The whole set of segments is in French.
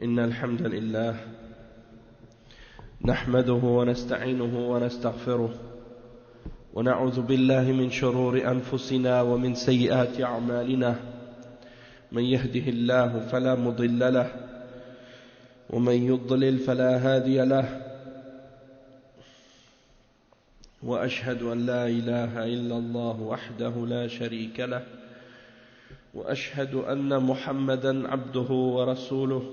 إن الحمد لله نحمده ونستعينه ونستغفره ونعوذ بالله من شرور أنفسنا ومن سيئات أعمالنا من يهده الله فلا مضل له ومن يضلل فلا هادي له وأشهد أن لا إله إلا الله وحده لا شريك له وأشهد أن محمدا عبده ورسوله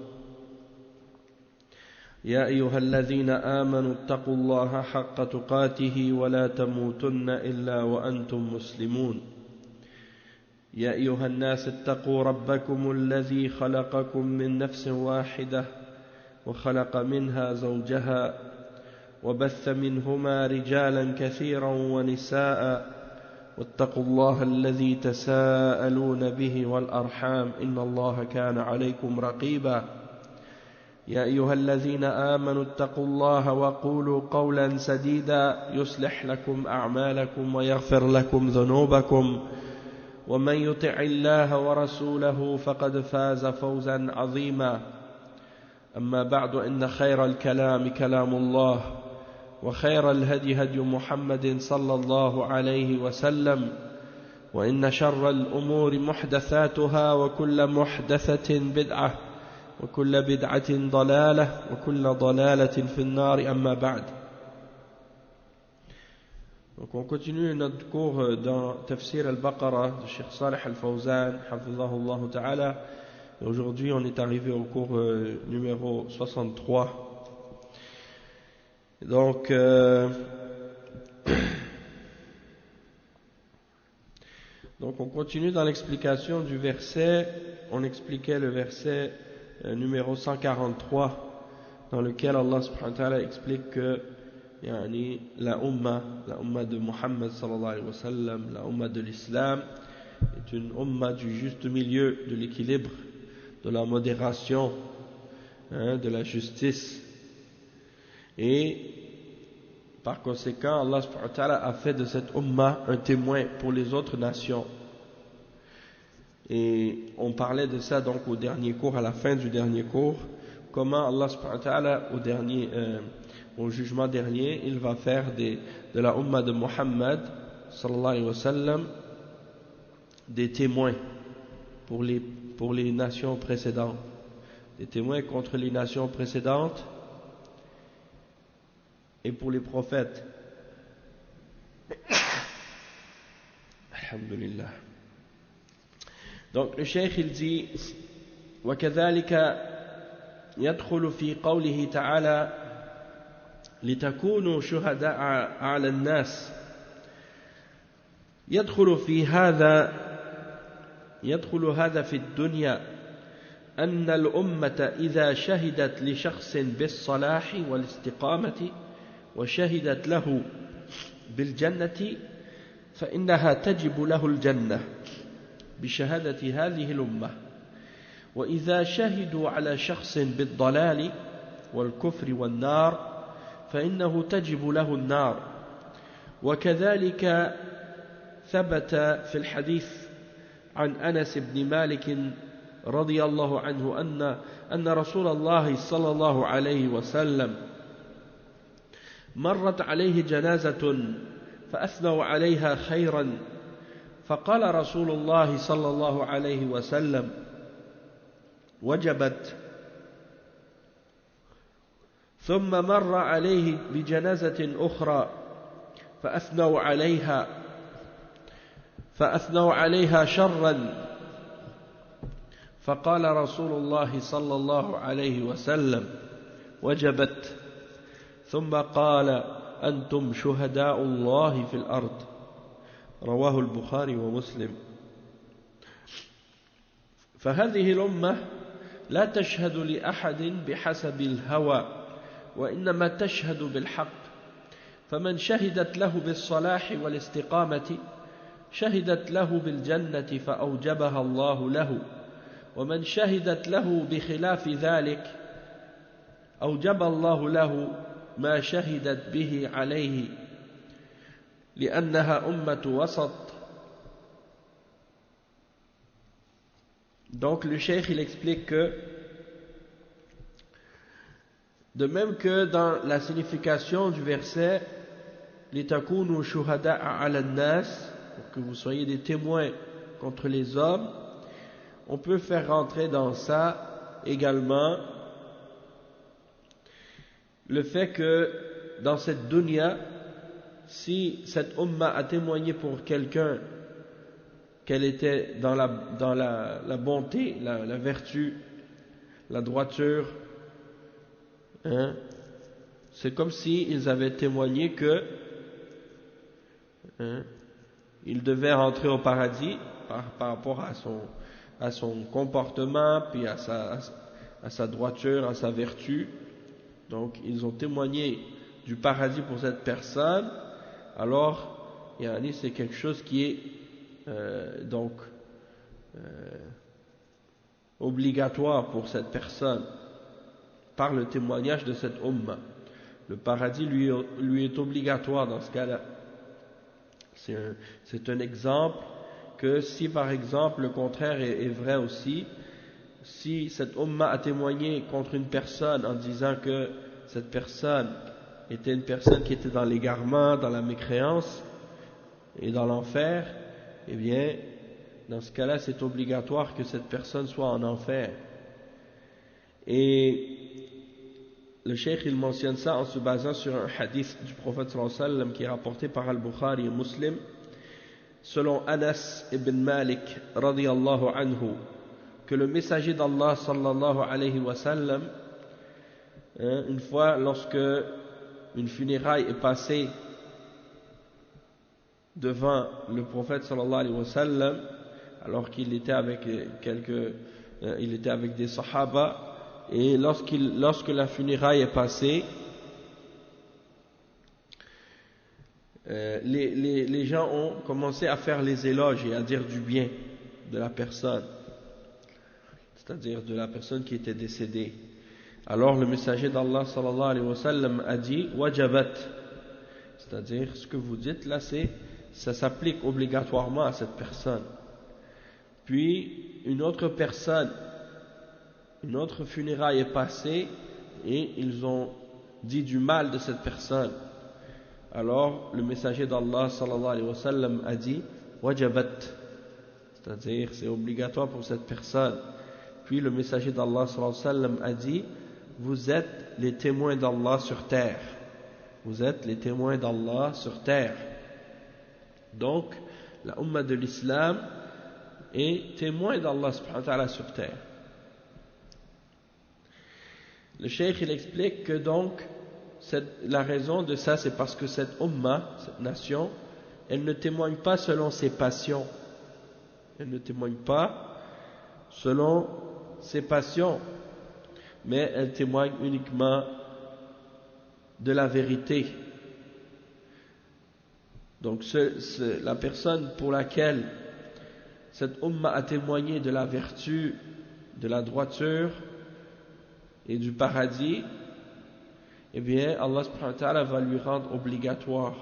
يا أيها الذين آمنوا اتقوا الله حق تقاته ولا تموتن إلا وأنتم مسلمون يا أيها الناس اتقوا ربكم الذي خلقكم من نفس واحدة وخلق منها زوجها وبث منهما رجالا كثيرا ونساء واتقوا الله الذي تساءلون به والأرحام إن الله كان عليكم رقيبا يا أيها الذين آمنوا اتقوا الله وقولوا قولا سديدا يصلح لكم أعمالكم ويغفر لكم ذنوبكم ومن يطع الله ورسوله فقد فاز فوزا عظيما أما بعد إن خير الكلام كلام الله وخير الهدي هدي محمد صلى الله عليه وسلم وإن شر الأمور محدثاتها وكل محدثة بدعة وكل بدعة ضلالة وكل ضلالة في النار أما بعد. Donc on continue notre cours dans Tafsir al-Baqarah de Cheikh Salih al-Fawzan hafizahullah ta'ala. Et aujourd'hui on est arrivé au cours numéro 63. Donc on continue dans l'explication du verset. On expliquait le verset numéro 143 dans lequel Allah subhanahu wa ta'ala explique que la umma de Muhammad sallallahu alayhi wa sallam, la umma de l'islam est une umma du juste milieu, de l'équilibre, de la modération, de la justice. Et par conséquent, Allah subhanahu wa ta'ala a fait de cette umma un témoin pour les autres nations. Et on parlait de ça donc au dernier cours, à la fin du dernier cours, comment Allah subhanahu wa ta'ala au jugement dernier, il va faire de la umma de Muhammad sallallahu alayhi wa sallam des témoins pour les nations précédentes, des témoins contre les nations précédentes et pour les prophètes. Alhamdulillah. Donc le cheikh il dit وكذلك يدخل في قوله تعالى لتكونوا شهداء على الناس يدخل هذا في الدنيا أن الأمة إذا شهدت لشخص بالصلاح والاستقامة وشهدت له بالجنة فإنها تجب له الجنة بشهادة هذه الأمة وإذا شهدوا على شخص بالضلال والكفر والنار فإنه تجب له النار وكذلك ثبت في الحديث عن أنس بن مالك رضي الله عنه أن رسول الله صلى الله عليه وسلم مرت عليه جنازة فأثنوا عليها خيرا فقال رسول الله صلى الله عليه وسلم وجبت ثم مر عليه بجنازة أخرى فأثنوا عليها شرا فقال رسول الله صلى الله عليه وسلم وجبت ثم قال أنتم شهداء الله في الأرض رواه البخاري ومسلم. فهذه الأمة لا تشهد لأحد بحسب الهوى وإنما تشهد بالحق فمن شهدت له بالصلاح والاستقامة شهدت له بالجنة فأوجبها الله له ومن شهدت له بخلاف ذلك أوجب الله له ما شهدت به عليه لأنها أمة وسط. Donc le cheikh il explique que De même que dans la signification du verset litakunu shuhada'a 'ala an-nas, pour que vous soyez des témoins contre les hommes, on peut faire rentrer dans ça également le fait que dans cette dunya, si cette umma a témoigné pour quelqu'un qu'elle était dans la bonté, la vertu, la droiture, hein, c'est comme si ils avaient témoigné que il devait rentrer au paradis par rapport à son comportement, puis à sa droiture, à sa vertu. Donc ils ont témoigné du paradis pour cette personne. Alors c'est quelque chose qui est obligatoire pour cette personne par le témoignage de cette umma. Le paradis lui est obligatoire dans ce cas-là. C'est un exemple que si par exemple le contraire est vrai aussi, si cette umma a témoigné contre une personne en disant que cette personne était une personne qui était dans l'égarement, dans la mécréance et dans l'enfer, eh bien dans ce cas-là c'est obligatoire que cette personne soit en enfer. Et le cheikh il mentionne ça en se basant sur un hadith du prophète sallallahu alayhi wa sallam qui est rapporté par Al-Bukhari et Muslim, selon Anas ibn Malik radiyallahu anhu, que le messager d'Allah sallallahu alayhi wa sallam, une fois lorsque une funéraille est passée devant le prophète sallallahu alayhi wa sallam, alors qu'il était avec il était avec des sahaba, et lorsque la funéraille est passée, les gens ont commencé à faire les éloges et à dire du bien de la personne, c'est-à-dire de la personne qui était décédée. Alors le messager d'Allah sallallahu alayhi wa sallam a dit wajabat, c'est-à-dire ce que vous dites là, ça s'applique obligatoirement à cette personne. Puis une autre funéraille est passée et ils ont dit du mal de cette personne. Alors le messager d'Allah sallallahu alayhi wa sallam a dit wajabat, c'est-à-dire c'est obligatoire pour cette personne. Puis le messager d'Allah sallallahu alayhi wa sallam a dit vous êtes les témoins d'Allah sur terre. Vous êtes les témoins d'Allah sur terre. Donc la umma de l'islam est témoin d'Allah subhanahu wa ta'ala sur terre. Le cheikh il explique que donc la raison de ça c'est parce que cette umma, cette nation, elle ne témoigne pas selon ses passions. Elle ne témoigne pas selon ses passions, mais elle témoigne uniquement de la vérité. Donc la personne pour laquelle cette umma a témoigné de la vertu, de la droiture et du paradis, eh bien Allah subhanahu wa ta'ala va lui rendre obligatoire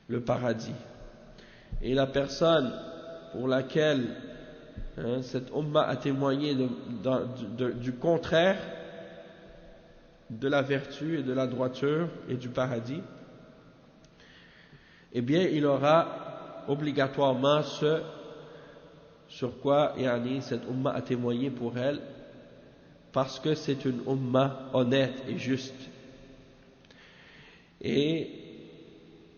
le paradis. Et la personne pour laquelle cette umma a témoigné du contraire de la vertu et de la droiture et du paradis, eh bien il aura obligatoirement ce sur quoi cette umma a témoigné pour elle, parce que c'est une umma honnête et juste. Et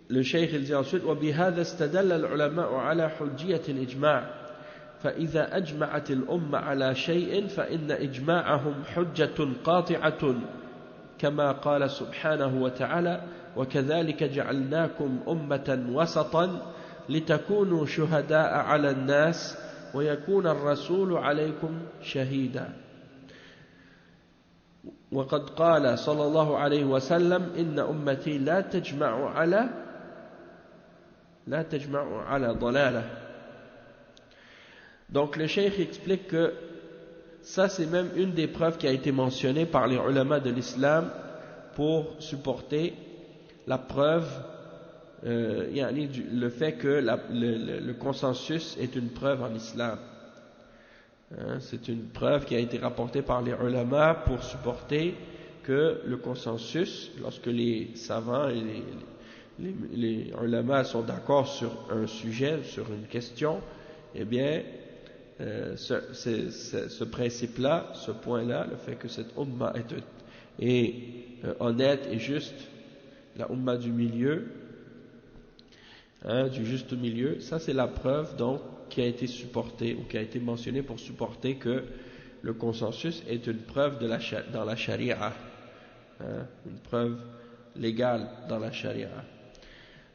le cheikh il dit ensuite وبهذا استدل العلماء على حجية الإجماع فإذا أجمعت الأمة على شيء فإن إجماعهم حجة قاطعة كما قال سبحانه وتعالى وكذلك جعلناكم أمة وسطا لتكونوا شهداء على الناس ويكون الرسول عليكم شهيدا وقد قال صلى الله عليه وسلم إن أمتي لا تجمع على ضلالة. Donc le cheikh explique que ça c'est même une des preuves qui a été mentionnée par les ulama de l'islam pour supporter la preuve, le fait que le consensus est une preuve en islam. C'est une preuve qui a été rapportée par les ulama pour supporter que le consensus, lorsque les savants et les ulama sont d'accord sur un sujet, sur une question, eh bien, ce principe-là, ce point-là, le fait que cette umma est honnête et juste, la umma du milieu, du juste milieu, ça c'est la preuve donc qui a été supportée ou qui a été mentionnée pour supporter que le consensus est une preuve dans la charia, une preuve légale dans la charia.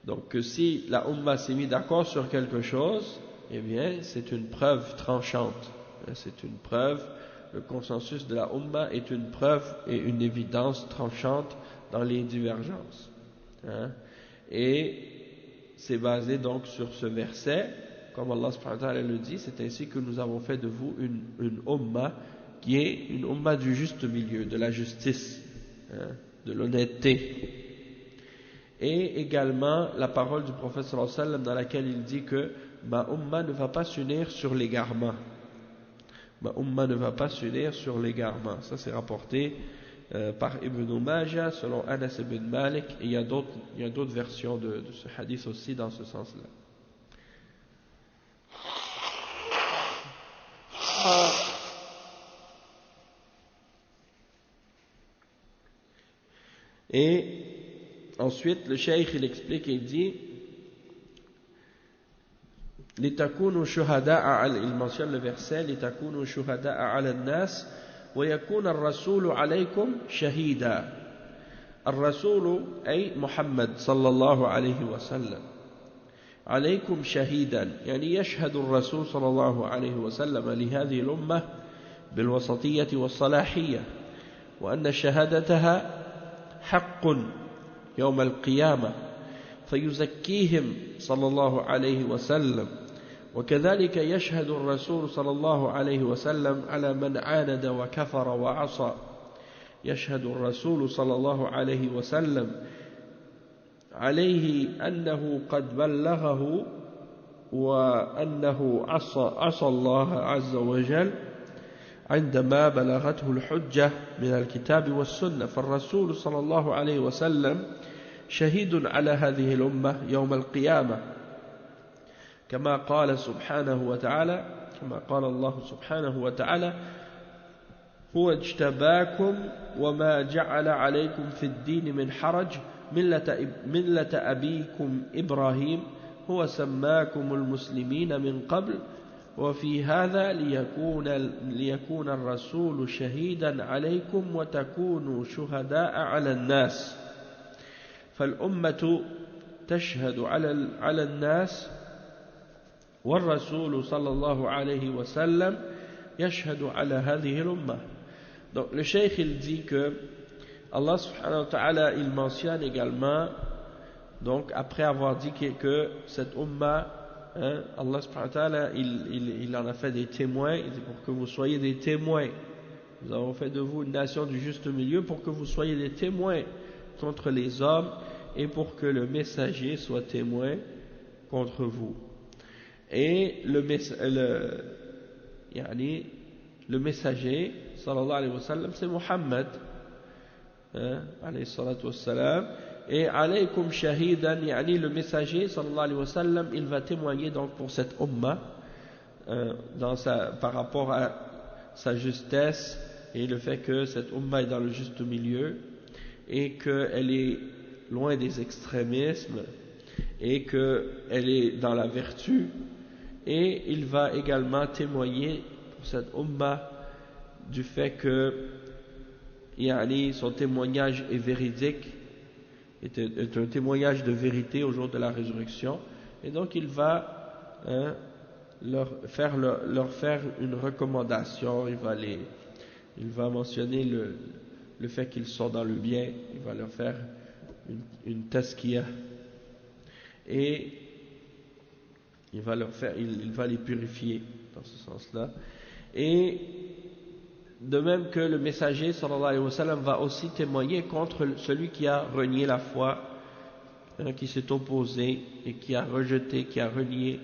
Donc si la umma s'est mise d'accord sur quelque chose, eh bien c'est une preuve tranchante, c'est une preuve, le consensus de la umma est une preuve et une évidence tranchante dans les divergences. Et c'est basé donc sur ce verset, comme Allah subhanahu wa ta'ala le dit, c'est ainsi que nous avons fait de vous une umma qui est une umma du juste milieu, de la justice, de l'honnêteté. Et également la parole du prophète sallallahu alayhi wa sallam dans laquelle il dit que ma umma ne va pas s'unir sur l'égarement. Ma umma ne va pas s'unir sur l'égarement. Ça c'est rapporté par Ibn Majah selon Anas ibn Malik, et il y a d'autres versions de ce hadith aussi dans ce sens-là. Et ensuite le cheikh il explique et il dit لتكونوا شهداء على, il mentionne le verset لتكونوا شهداء على الناس ويكون الرسول عليكم شهيدا. الرسول أي محمد صلى الله عليه وسلم عليكم شهيدا، يعني يشهد الرسول صلى الله عليه وسلم لهذه الأمة بالوسطية والصلاحية، وأن شهادتها حق يوم القيامة فيزكيهم صلى الله عليه وسلم. وكذلك يشهد الرسول صلى الله عليه وسلم على من عاند وكفر وعصى. يشهد الرسول صلى الله عليه وسلم عليه أنه قد بلغه وأنه عصى الله عز وجل عندما بلغته الحجة من الكتاب والسنة. فالرسول صلى الله عليه وسلم شهيد على هذه الأمة يوم القيامة، كما قال سبحانه وتعالى، كما قال الله سبحانه وتعالى: هو اجتباكم وما جعل عليكم في الدين من حرج ملة أبيكم إبراهيم هو سماكم المسلمين من قبل وفي هذا ليكون الرسول شهيدا عليكم وتكونوا شهداء على الناس. فالأمة تشهد على الناس والرسول صلى الله عليه وسلم يشهد على هذه الأمة. Donc le cheikh il dit que Allah subhanahu wa ta'ala il mentionne également, donc après avoir dit que cette umma, Allah subhanahu wa ta'ala il en a fait des témoins, il dit pour que vous soyez des témoins, nous avons fait de vous une nation du juste milieu pour que vous soyez des témoins contre les hommes et pour que le messager soit témoin contre vous. Et le messager sallallahu alayhi wa sallam c'est Muhammad alayhi salatu wa salam, et alaykum shahidan, yani le messager sallallahu alayhi wa sallam il va témoigner donc pour cette umma par rapport à sa justesse et le fait que cette umma est dans le juste milieu et qu'elle est loin des extrémismes et qu'elle est dans la vertu, et il va également témoigner pour cette umma du fait que son témoignage est véridique, est un témoignage de vérité au jour de la résurrection, et donc il va leur faire une recommandation, il va mentionner le fait qu'ils sont dans le bien, il va leur faire une tazkiyah et il va les purifier dans ce sens-là. Et de même que le messager sallallahu alayhi wa sallam va aussi témoigner contre celui qui a renié la foi, qui s'est opposé et qui a rejeté, qui a renié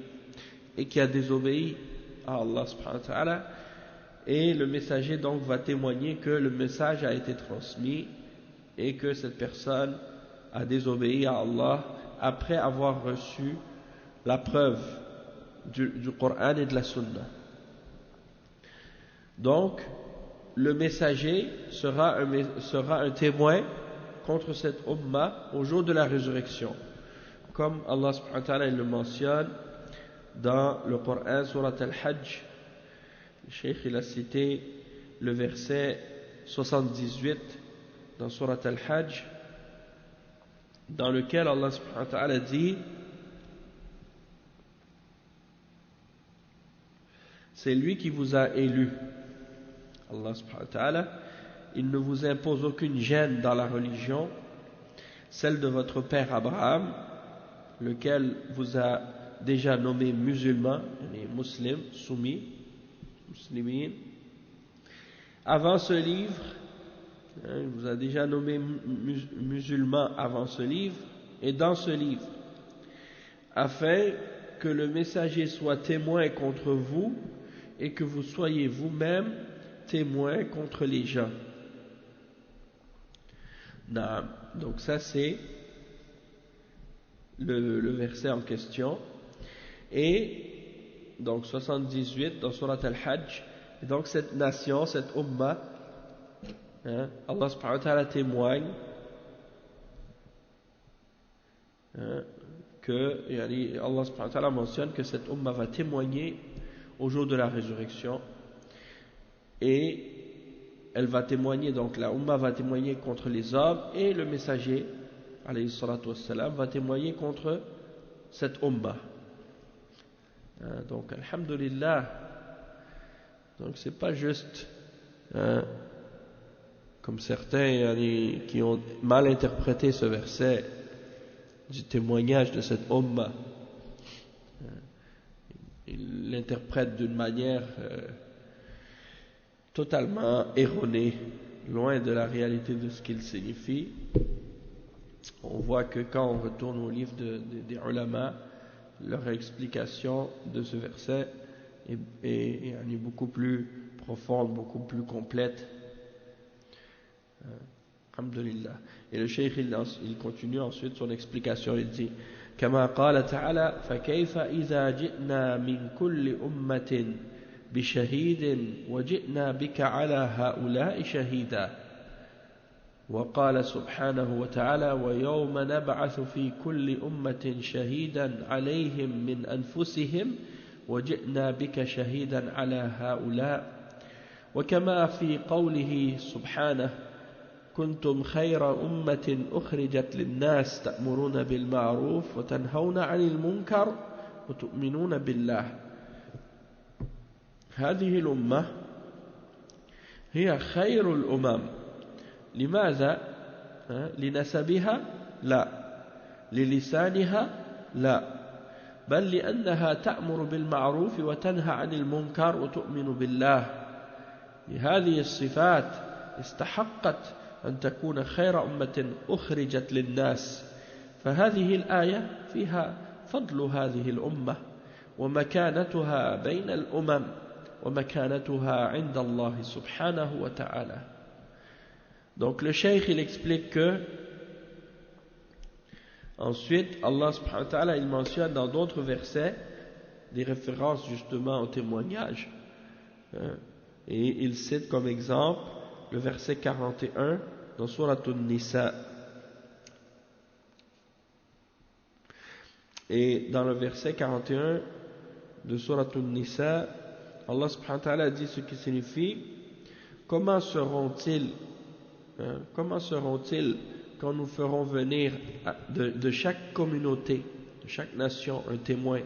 et qui a désobéi à Allah subhanahu wa ta'ala. et le messager donc va témoigner que le message a été transmis et que cette personne a désobéi à Allah après avoir reçu la preuve du Coran et de la Sunna. Donc, le messager sera un témoin contre cette umma au jour de la résurrection, comme Allah subhanahu wa ta'ala le mentionne dans le Coran, surat Al-Hajj. Le Cheikh il a cité le verset 78 dans surat Al-Hajj, dans lequel Allah subhanahu wa ta'ala dit: c'est lui qui vous a élu. Allah subhanahu wa ta'ala, il ne vous impose aucune gêne dans la religion, celle de votre père Abraham, lequel vous a déjà nommé musulman, les musulmans, soumis, muslimin. Avant ce livre, il vous a déjà nommé musulman avant ce livre et dans ce livre, afin que le messager soit témoin contre vous et que vous soyez vous-même témoin contre les gens. Donc ça c'est le verset en question. Et donc 78 dans Surat Al-Hajj. Et donc cette nation, cette umma, Allah subhanahu wa ta'ala témoigne que Allah subhanahu wa ta'ala mentionne que cette umma va témoigner au jour de la résurrection, et elle va témoigner, donc la umma va témoigner contre les hommes, et le messager alayhi salatu wassalam va témoigner contre cette umma. Donc alhamdulillah, donc c'est pas juste comme certains qui ont mal interprété ce verset du témoignage de cette umma. Ils l'interprètent d'une manière totalement erronée, loin de la réalité de ce qu'il signifie. On voit que quand on retourne au livre des ulama, leur explication de ce verset est beaucoup plus profonde, beaucoup plus complète. Alhamdulillah. Et le cheikh il continue ensuite son explication, il dit: كما قال تعالى فكيف إذا جئنا من كل أمة بشهيد وجئنا بك على هؤلاء شهيدا. وقال سبحانه وتعالى ويوم نبعث في كل أمة شهيدا عليهم من أنفسهم وجئنا بك شهيدا على هؤلاء. وكما في قوله سبحانه كنتم خير أمة أخرجت للناس تأمرون بالمعروف وتنهون عن المنكر وتؤمنون بالله. هذه الأمة هي خير الأمم. لماذا؟ لنسبها؟ لا. للسانها؟ لا. بل لأنها تأمر بالمعروف وتنهى عن المنكر وتؤمن بالله. لهذه الصفات استحقت أن تكون خير أمة أخرجت للناس. فهذه الآية فيها فضل هذه الأمة ومكانتها بين الأمم ومكانتها عند الله سبحانه وتعالى. Donc le cheikh il explique que ensuite Allah subhanahu wa ta'ala il mentionne dans d'autres versets des références justement au témoignage, et il cite comme exemple le verset 41 dans Surat An-Nisa. Et dans le verset 41 de Surat An-Nisa, Allah subhanahu wa ta'ala dit ce qui signifie: comment seront-ils quand nous ferons venir de chaque communauté, de chaque nation un témoin,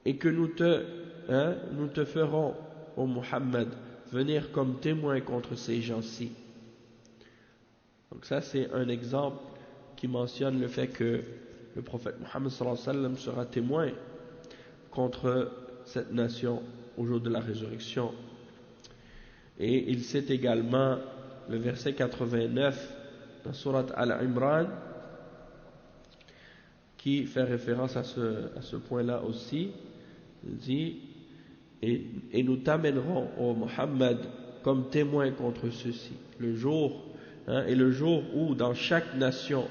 et que nous te ferons, ô Muhammad, venir comme témoin contre ces gens-ci. Donc ça c'est un exemple qui mentionne le fait que le prophète Muhammad sallallahu alayhi wa sallam sera témoin contre cette nation au jour de la résurrection. Et il cite également le verset 89 dans Surat Al-Imran qui fait référence à ce point-là aussi. Il dit et nous t'amènerons, ô Muhammad, comme témoin contre ceux-ci. Le jour où dans chaque nation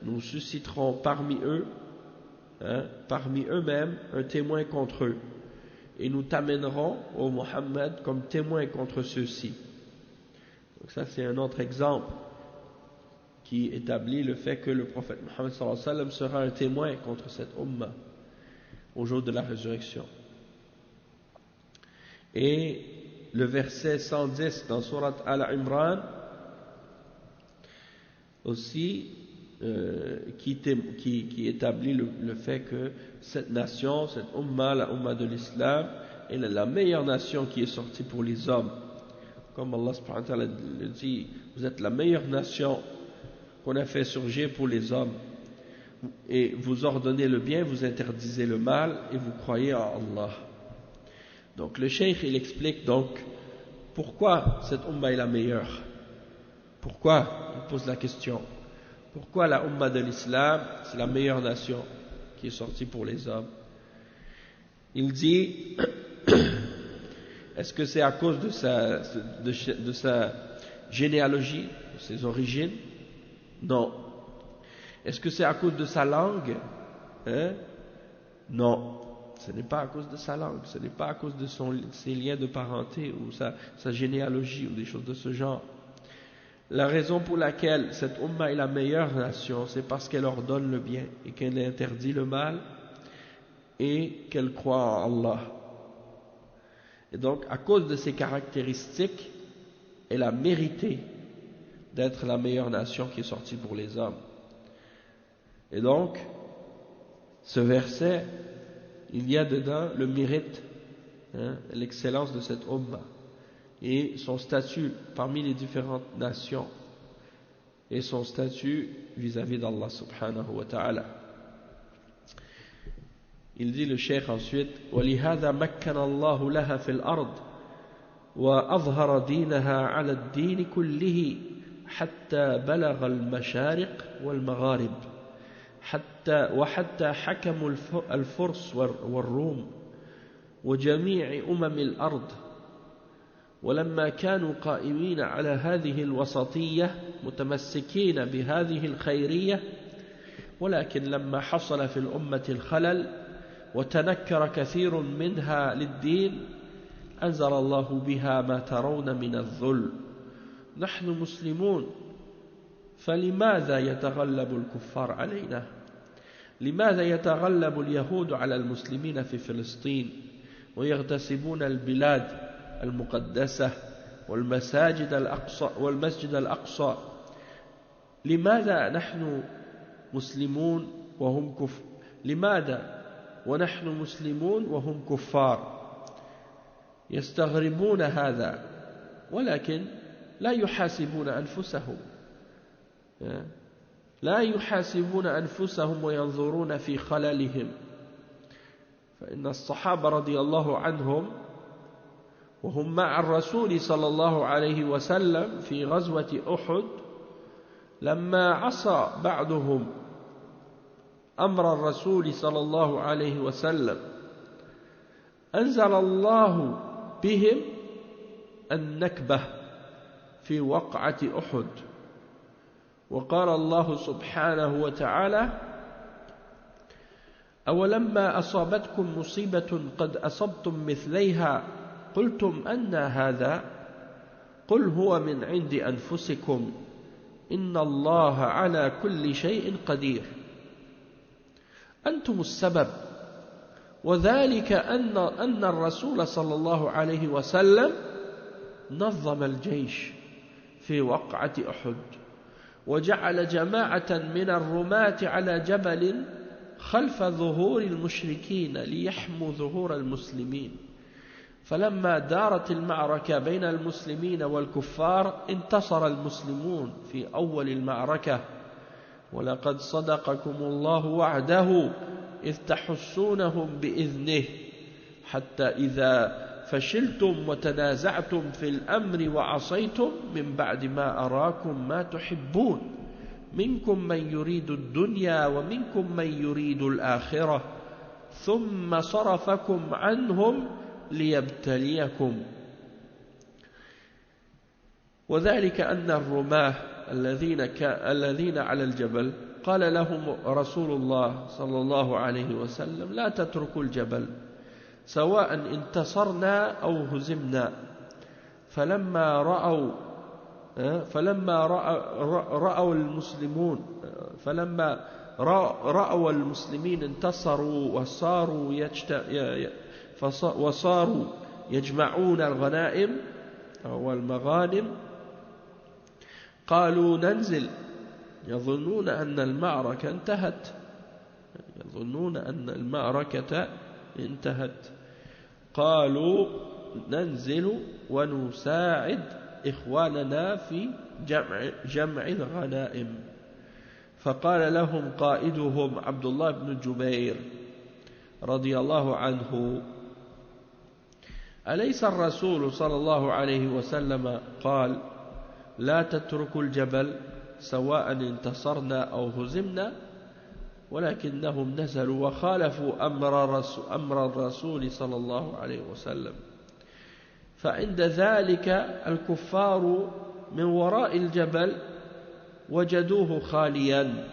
nous susciterons parmi eux, parmi eux-mêmes, un témoin contre eux. Et nous t'amènerons, ô Muhammad, comme témoin contre ceux-ci. Donc ça, c'est un autre exemple qui établit le fait que le prophète Muhammad sallallahu alayhi wa sallam sera un témoin contre cette umma au jour de la résurrection. Et le verset 110 dans Surat Al-Imran aussi qui établit le fait que cette nation, cette umma, la umma de l'islam, est la meilleure nation qui est sortie pour les hommes. Comme Allah subhanahu wa ta'ala le dit, vous êtes la meilleure nation qu'on a fait surgir pour les hommes, et vous ordonnez le bien, vous interdisez le mal, et vous croyez en Allah. Donc le cheikh il explique donc pourquoi cette umma est la meilleure. Pourquoi? Il pose la question. Pourquoi la umma de l'islam c'est la meilleure nation qui est sortie pour les hommes? Il dit est-ce que c'est à cause de sa généalogie, de ses origines? Non. Est-ce que c'est à cause de sa langue? Non. Ce n'est pas à cause de sa langue, ce n'est pas à cause de ses liens de parenté ou sa généalogie ou des choses de ce genre. La raison pour laquelle cette umma est la meilleure nation, c'est parce qu'elle ordonne le bien et qu'elle interdit le mal et qu'elle croit en Allah. Et donc, à cause de ces caractéristiques, elle a mérité d'être la meilleure nation qui est sortie pour les hommes. Et donc, ce verset, il y a dedans le mérite, l'excellence de cette umma et son statut parmi les différentes nations et son statut vis-à-vis d'Allah subhanahu wa ta'ala. Il dit le cheikh ensuite وَلِهَذَا مَكَّنَ اللَّهُ لَهَا فِي الْأَرْضِ وَأَظْهَرَ دِينَهَا عَلَى الدِّينِ كُلِّهِ حَتَّى بَلَغَ الْمَشَارِقِ وَالْمَغَارِبِ وحتى حكموا الفرس والروم وجميع الأرض ولما كانوا قائمين على هذه الوسطية متمسكين بهذه الخيرية ولكن لما حصل في الأمة الخلل وتنكر كثير منها للدين أنزل الله بها ما ترون من الذل نحن مسلمون فلماذا يتغلب الكفار علينا؟ لماذا يتغلب اليهود على المسلمين في فلسطين ويغتصبون البلاد المقدسة والمسجد الأقصى لماذا نحن مسلمون لماذا ونحن مسلمون وهم كفار؟ يستغربون هذا ولكن لا يحاسبون أنفسهم وينظرون في خللهم. فإن الصحابة رضي الله عنهم وهم مع الرسول صلى الله عليه وسلم في غزوة أحد لما عصى بعضهم أمر الرسول صلى الله عليه وسلم أنزل الله بهم النكبة في وقعة أحد وقال الله سبحانه وتعالى أولما أصابتكم مصيبة قد أصبتم مثليها قلتم أن هذا قل هو من عند أنفسكم إن الله على كل شيء قدير أنتم السبب وذلك أن الرسول صلى الله عليه وسلم نظم الجيش في وقعة أحد وجعل جماعة من الرماة على جبل خلف ظهور المشركين ليحموا ظهور المسلمين فلما دارت المعركة بين المسلمين والكفار انتصر المسلمون في أول المعركة ولقد صدقكم الله وعده إذ تحسونهم بإذنه حتى إذا فشلتم وتنازعتم في الأمر وعصيتم من بعد ما أراكم ما تحبون منكم من يريد الدنيا ومنكم من يريد الآخرة ثم صرفكم عنهم ليبتليكم. وذلك أن الرماة الذين على الجبل قال لهم رسول الله صلى الله عليه وسلم: لا تتركوا الجبل سواء انتصرنا أو هزمنا. فلما رأوا المسلمين انتصروا وصاروا يجمعون الغنائم والمغانم، قالوا ننزل، يظنون أن المعركة انتهت. قالوا ننزل ونساعد إخواننا في جمع الغنائم. فقال لهم قائدهم عبد الله بن جبير رضي الله عنه: أليس الرسول صلى الله عليه وسلم قال: لا تتركوا الجبل سواء انتصرنا أو هزمنا؟ ولكنهم نزلوا وخالفوا أمر الرسول صلى الله عليه وسلم. فعند ذلك الكفار من وراء الجبل وجدوه خاليا،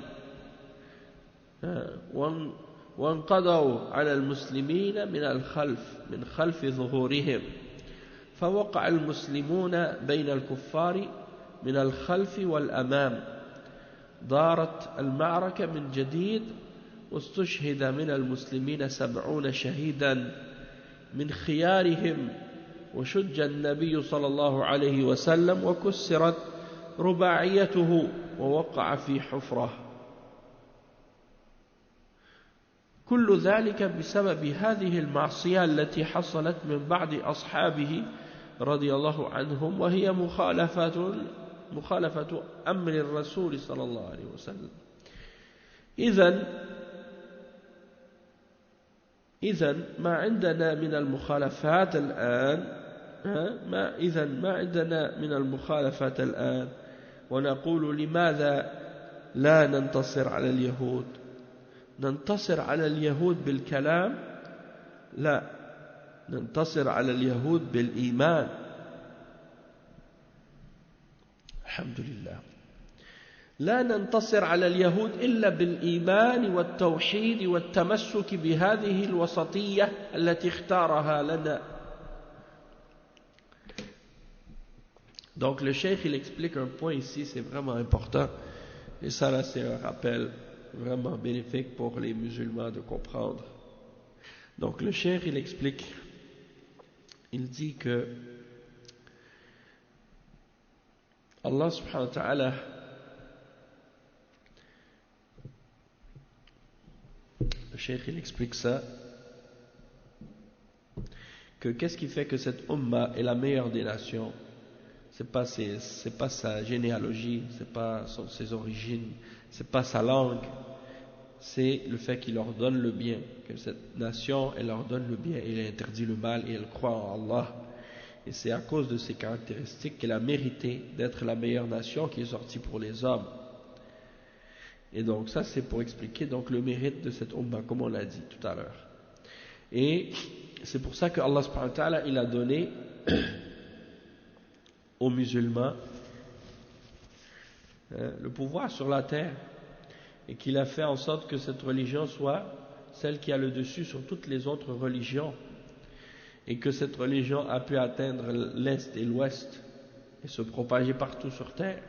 وانقضوا على المسلمين من خلف ظهورهم، فوقع المسلمون بين الكفار من الخلف والأمام. دارت المعركة من جديد، واستشهد من المسلمين 70 شهيدا من خيارهم، وشج النبي صلى الله عليه وسلم وكسرت رباعيته ووقع في حفرة. كل ذلك بسبب هذه المعصية التي حصلت من بعض أصحابه رضي الله عنهم، وهي مخالفة أمر الرسول صلى الله عليه وسلم. إذن ما عندنا من المخالفات الآن ونقول: لماذا لا ننتصر على اليهود؟ ننتصر على اليهود بالكلام؟ لا، ننتصر على اليهود بالإيمان. الحمد لله. لا ننتصر على اليهود إلا بالإيمان والتوحيد والتمسك بهذه الوسطية التي اختارها لنا. Donc le cheikh il explique un point ici, c'est vraiment important, et ça là c'est un rappel vraiment bénéfique pour les musulmans de comprendre. Donc le cheikh il explique, il dit que Allah subhanahu wa ta'ala le cheikh il explique ça, que qu'est-ce qui fait que cette umma est la meilleure des nations? C'est pas sa généalogie, c'est pas ses origines, c'est pas sa langue, c'est le fait qu'il leur donne le bien, que cette nation elle leur donne le bien, il interdit le mal et elle croit en Allah. Et c'est à cause de ces caractéristiques qu'elle a mérité d'être la meilleure nation qui est sortie pour les hommes. Et donc ça c'est pour expliquer donc le mérite de cette umma, comme on l'a dit tout à l'heure. Et c'est pour ça que Allah subhanahu wa ta'ala il a donné aux musulmans le pouvoir sur la terre, et qu'il a fait en sorte que cette religion soit celle qui a le dessus sur toutes les autres religions, et que cette religion a pu atteindre l'est et l'ouest et se propager partout sur terre,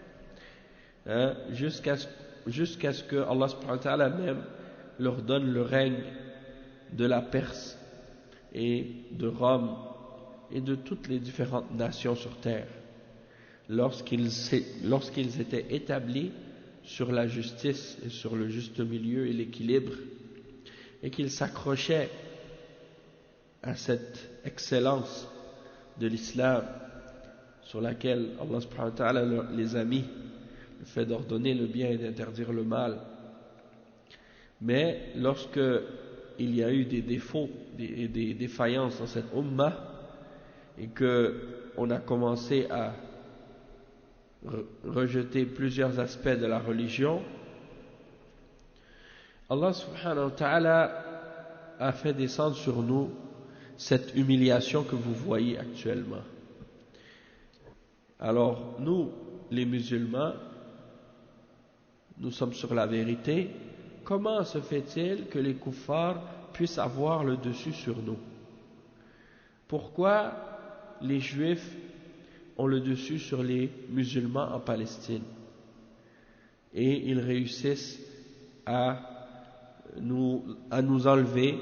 jusqu'à ce que Allah subhanahu wa ta'ala même leur donne le règne de la Perse et de Rome et de toutes les différentes nations sur terre, lorsqu'ils étaient établis sur la justice et sur le juste milieu et l'équilibre, et qu'ils s'accrochaient à cette excellence de l'islam sur laquelle Allah subhanahu wa ta'ala les a mis, le fait d'ordonner le bien et d'interdire le mal. Mais lorsque il y a eu des défauts et des défaillances dans cette ummah, et que on a commencé à rejeter plusieurs aspects de la religion, Allah subhanahu wa ta'ala a fait descendre sur nous cette humiliation que vous voyez actuellement. Alors, nous, les musulmans, nous sommes sur la vérité. Comment se fait-il que les kuffars puissent avoir le dessus sur nous? Pourquoi les juifs ont le dessus sur les musulmans en Palestine? Et ils réussissent à nous enlever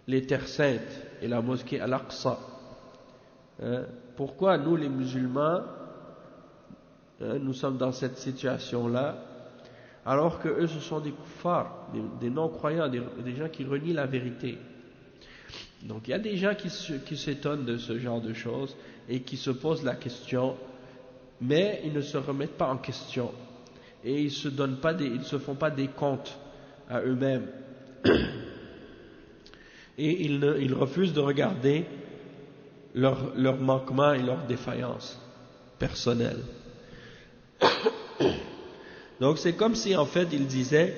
les terres saintes et la mosquée Al-Aqsa. Pourquoi nous les musulmans, nous sommes dans cette situation-là, alors que eux ce sont des kuffars, des non-croyants, des gens qui renient la vérité. Donc il y a des gens qui s'étonnent de ce genre de choses et qui se posent la question, mais ils ne se remettent pas en question et ils se font pas des comptes à eux-mêmes et ils refusent de regarder leurs manquements et leurs défaillances personnelles. Donc c'est comme si en fait ils disaient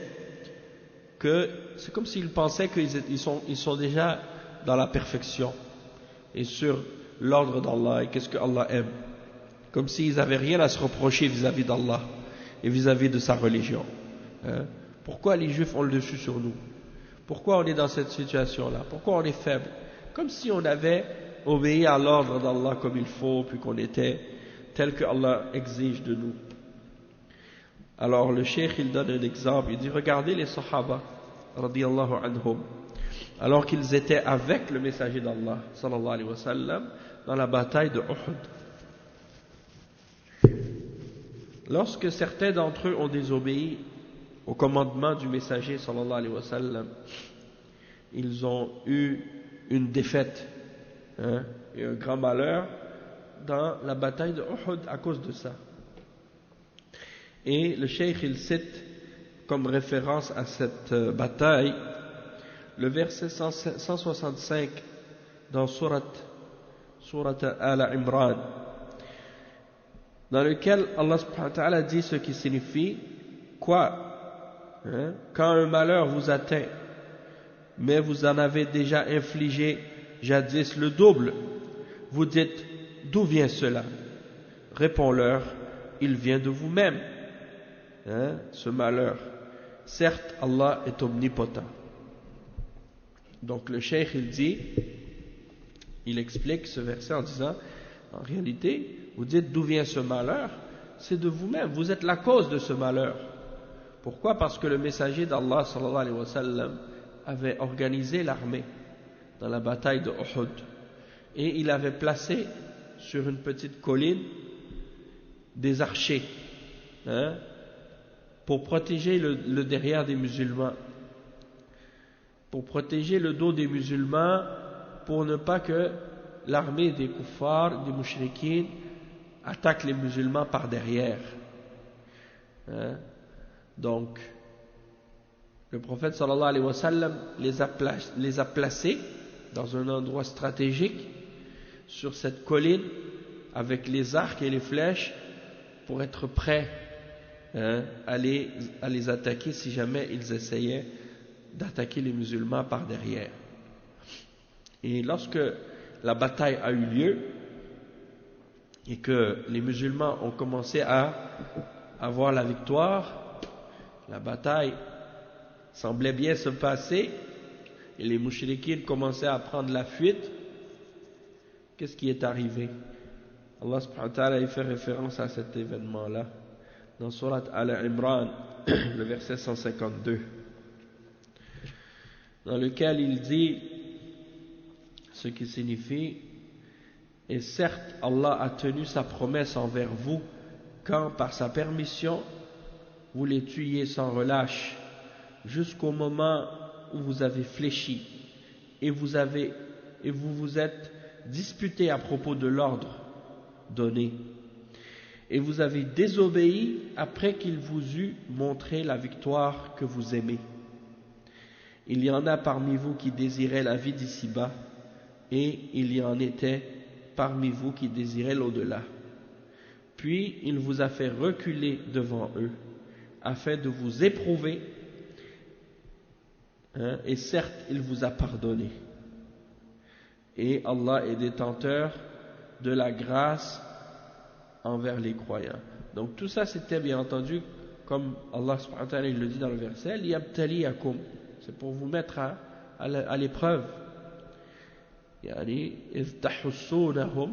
que c'est comme s'ils pensaient qu'ils sont déjà dans la perfection et sur l'ordre d'Allah et qu'est-ce que Allah aime, comme s'ils n'avaient rien à se reprocher vis-à-vis d'Allah et vis-à-vis de sa religion. Pourquoi les juifs ont le dessus sur nous? Pourquoi on est dans cette situation-là? Pourquoi on est faible? Comme si on avait obéi à l'ordre d'Allah comme il faut, puis qu'on était tel que Allah exige de nous. Alors le cheikh il donne un exemple, il dit regardez les sahaba radiyallahu anhum, alors qu'ils étaient avec le messager d'Allah sallallahu alayhi wa sallam dans la bataille de Uhud. Lorsque certains d'entre eux ont désobéi au commandement du messager sallallahu alayhi wa sallam, ils ont eu une défaite et un grand malheur dans la bataille de Uhud à cause de ça. Et le cheikh il cite comme référence à cette bataille le verset 165 dans Surat Al-Imran, dans lequel Allah subhanahu wa ta'ala dit ce qui signifie quoi, quand un malheur vous atteint mais vous en avez déjà infligé jadis le double, vous dites d'où vient cela? Réponds-leur, il vient de vous-même, ce malheur. Certes, Allah est omnipotent. Donc le cheikh il explique ce verset en disant, en réalité, vous dites d'où vient ce malheur? C'est de vous-même, vous êtes la cause de ce malheur. Pourquoi? Parce que le messager d'Allah sallallahu alayhi wa sallam avait organisé l'armée dans la bataille de Uhud et il avait placé sur une petite colline des archers pour protéger le derrière des musulmans, pour protéger le dos des musulmans, pour ne pas que l'armée des kuffars, des mushrikines attaque les musulmans par derrière. Donc le prophète sallallahu alayhi wa sallam les a placés dans un endroit stratégique sur cette colline avec les arcs et les flèches pour être prêts à les attaquer si jamais ils essayaient d'attaquer les musulmans par derrière. Et lorsque la bataille a eu lieu et que les musulmans ont commencé à avoir la victoire, la bataille semblait bien se passer et les mushrikines commençaient à prendre la fuite. Qu'est-ce qui est arrivé? Allah subhanahu wa ta'ala il fait référence à cet événement-là dans Surat Al-Imran, le verset 152, dans lequel il dit ce qui signifie: et certes Allah a tenu sa promesse envers vous quand par sa permission vous les tuiez sans relâche jusqu'au moment où vous avez fléchi et vous vous êtes disputé à propos de l'ordre donné et vous avez désobéi après qu'il vous eut montré la victoire que vous aimez. Il y en a parmi vous qui désiraient la vie d'ici-bas et il y en était parmi vous qui désiraient l'au-delà. Puis il vous a fait reculer devant eux afin de vous éprouver, et certes il vous a pardonné. et Allah est détenteur de la grâce envers les croyants. Donc tout ça c'était bien entendu, comme Allah subhanahu wa ta'ala il le dit dans le verset, liyabtaliyakum, c'est pour vous mettre à l'épreuve. Yani iz tahussunahum,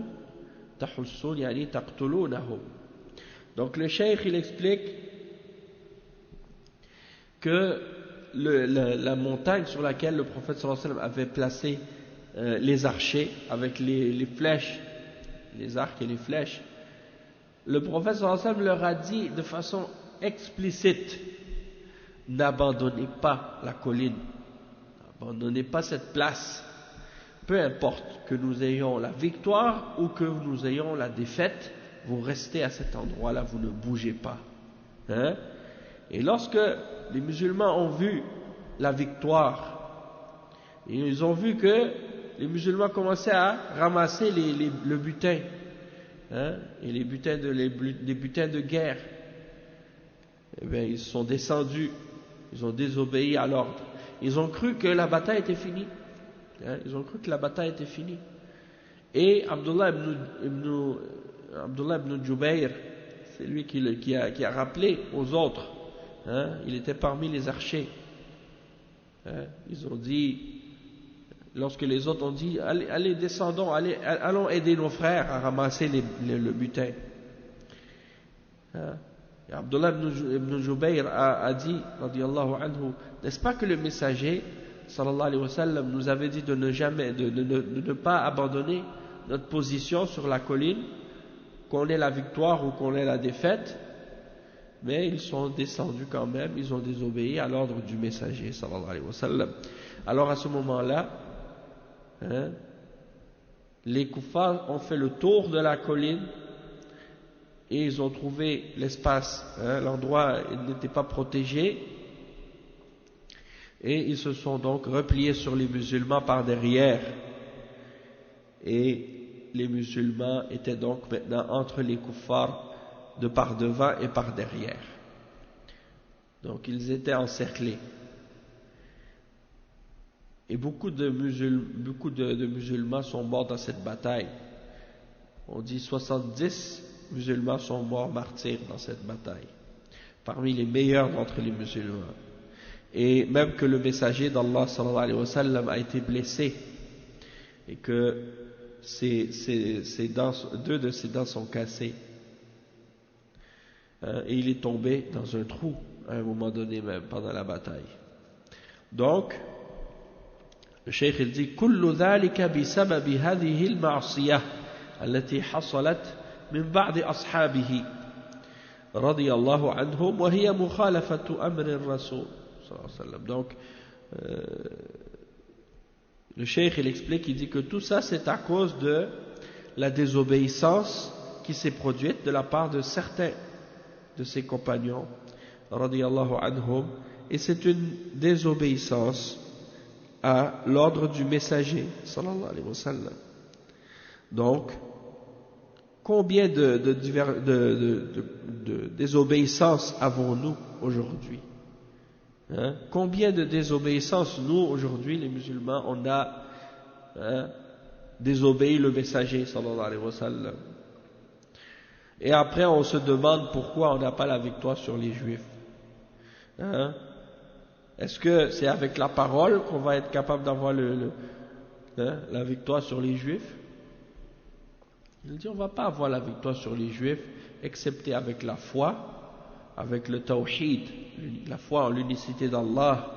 tahussun yani taqtulunahum. Donc le cheikh il explique que la montagne sur laquelle le prophète sallallahu alayhi wa sallam avait placé les archers avec les flèches, les arcs et les flèches, le prophète sallallahu alayhi wa sallam leur a dit de façon explicite: n'abandonnez pas la colline, n'abandonnez pas cette place, peu importe que nous ayons la victoire ou que nous ayons la défaite, vous restez à cet endroit-là, vous ne bougez pas. Hein? Et lorsque les musulmans ont vu la victoire, et ils ont vu que les musulmans commençaient à ramasser le butin, hein, et les butins de guerre, eh bien, ils sont descendus, ils ont désobéi à l'ordre. Ils ont cru que la bataille était finie. Hein, ils ont cru que la bataille était finie. Et Abdullah ibn Jubayr, c'est lui qui a rappelé aux autres. Hein, il était parmi les archers. Hein, ils ont dit, lorsque les autres ont dit, allez descendons, allons aider nos frères à ramasser le butin. Hein, et Abdullah ibn Jubayr a dit, radiyallahu anhu, n'est-ce pas que le messager, sallallahu alayhi wa sallam, nous avait dit de ne pas abandonner notre position sur la colline, qu'on ait la victoire ou qu'on ait la défaite? Mais ils sont descendus quand même, ils ont désobéi à l'ordre du messager sallallahu alayhi wa sallam. Alors à ce moment-là, hein, les kuffars ont fait le tour de la colline et ils ont trouvé l'espace, hein, l'endroit n'était pas protégé, et ils se sont donc repliés sur les musulmans par derrière, et les musulmans étaient donc maintenant entre les kuffars de par devant et par derrière. Donc ils étaient encerclés. Et beaucoup de musulmans sont morts dans cette bataille. On dit 70 musulmans sont morts martyrs dans cette bataille, parmi les meilleurs d'entre les musulmans. Et même que le messager d'Allah sallallahu alayhi wa sallam a été blessé, et que deux de ses dents sont cassées. Et il est tombé dans un trou à un moment donné même pendant la bataille. Donc le cheikh il dit كل ذلك بسبب هذه المعصية التي حصلت من بعض أصحابه رضي الله عنهم وهي مخالفة أمر الرسول صلى الله عليه وسلم. Donc le cheikh il explique, il dit que tout ça c'est à cause de la désobéissance qui s'est produite de la part de certains de ses compagnons radiyallahu anhum, et c'est une désobéissance à l'ordre du messager sallallahu alayhi wa sallam. Donc combien de désobéissances avons-nous aujourd'hui? Hein? Combien de désobéissances nous aujourd'hui les musulmans on a désobéi le messager sallallahu alayhi wa sallam? Et après on se demande pourquoi on n'a pas la victoire sur les juifs. Hein? Est-ce que c'est avec la parole qu'on va être capable d'avoir la victoire sur les juifs? Il dit on ne va pas avoir la victoire sur les juifs excepté avec la foi, avec le tawhid, la foi en l'unicité d'Allah,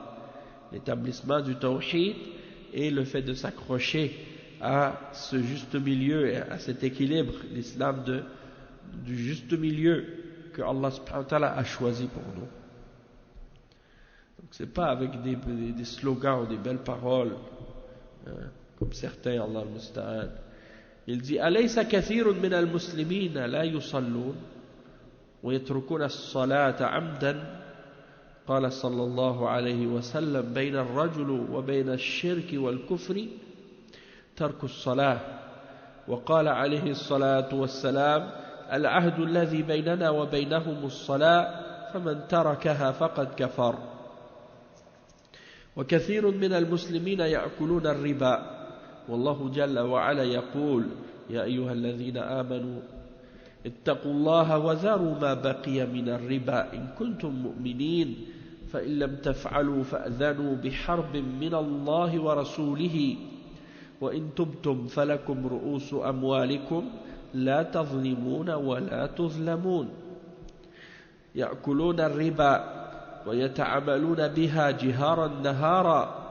l'établissement du tawhid et le fait de s'accrocher à ce juste milieu, à cet équilibre, l'islam du juste milieu que Allah subhanahu wa ta'ala a choisi pour nous. Donc c'est pas avec des slogans ou des belles paroles, comme certains, Allah al-Musta'an. Il dit أليس كثير من المسلمين لا يصلون ويتركون الصلاة عمدا قال صلى الله عليه وسلم بين الرجل وبين الشرك والكفر ترك الصلاة وقال عليه الصلاة والسلام العهد الذي بيننا وبينهم الصلاة فمن تركها فقد كفر وكثير من المسلمين يأكلون الربا والله جل وعلا يقول يا أيها الذين آمنوا اتقوا الله وذروا ما بقي من الربا إن كنتم مؤمنين فإن لم تفعلوا فأذنوا بحرب من الله ورسوله وإن تبتم فلكم رؤوس أموالكم لا تظلمون ولا تظلمون يأكلون الربا ويتعاملون بها جهارا نهارا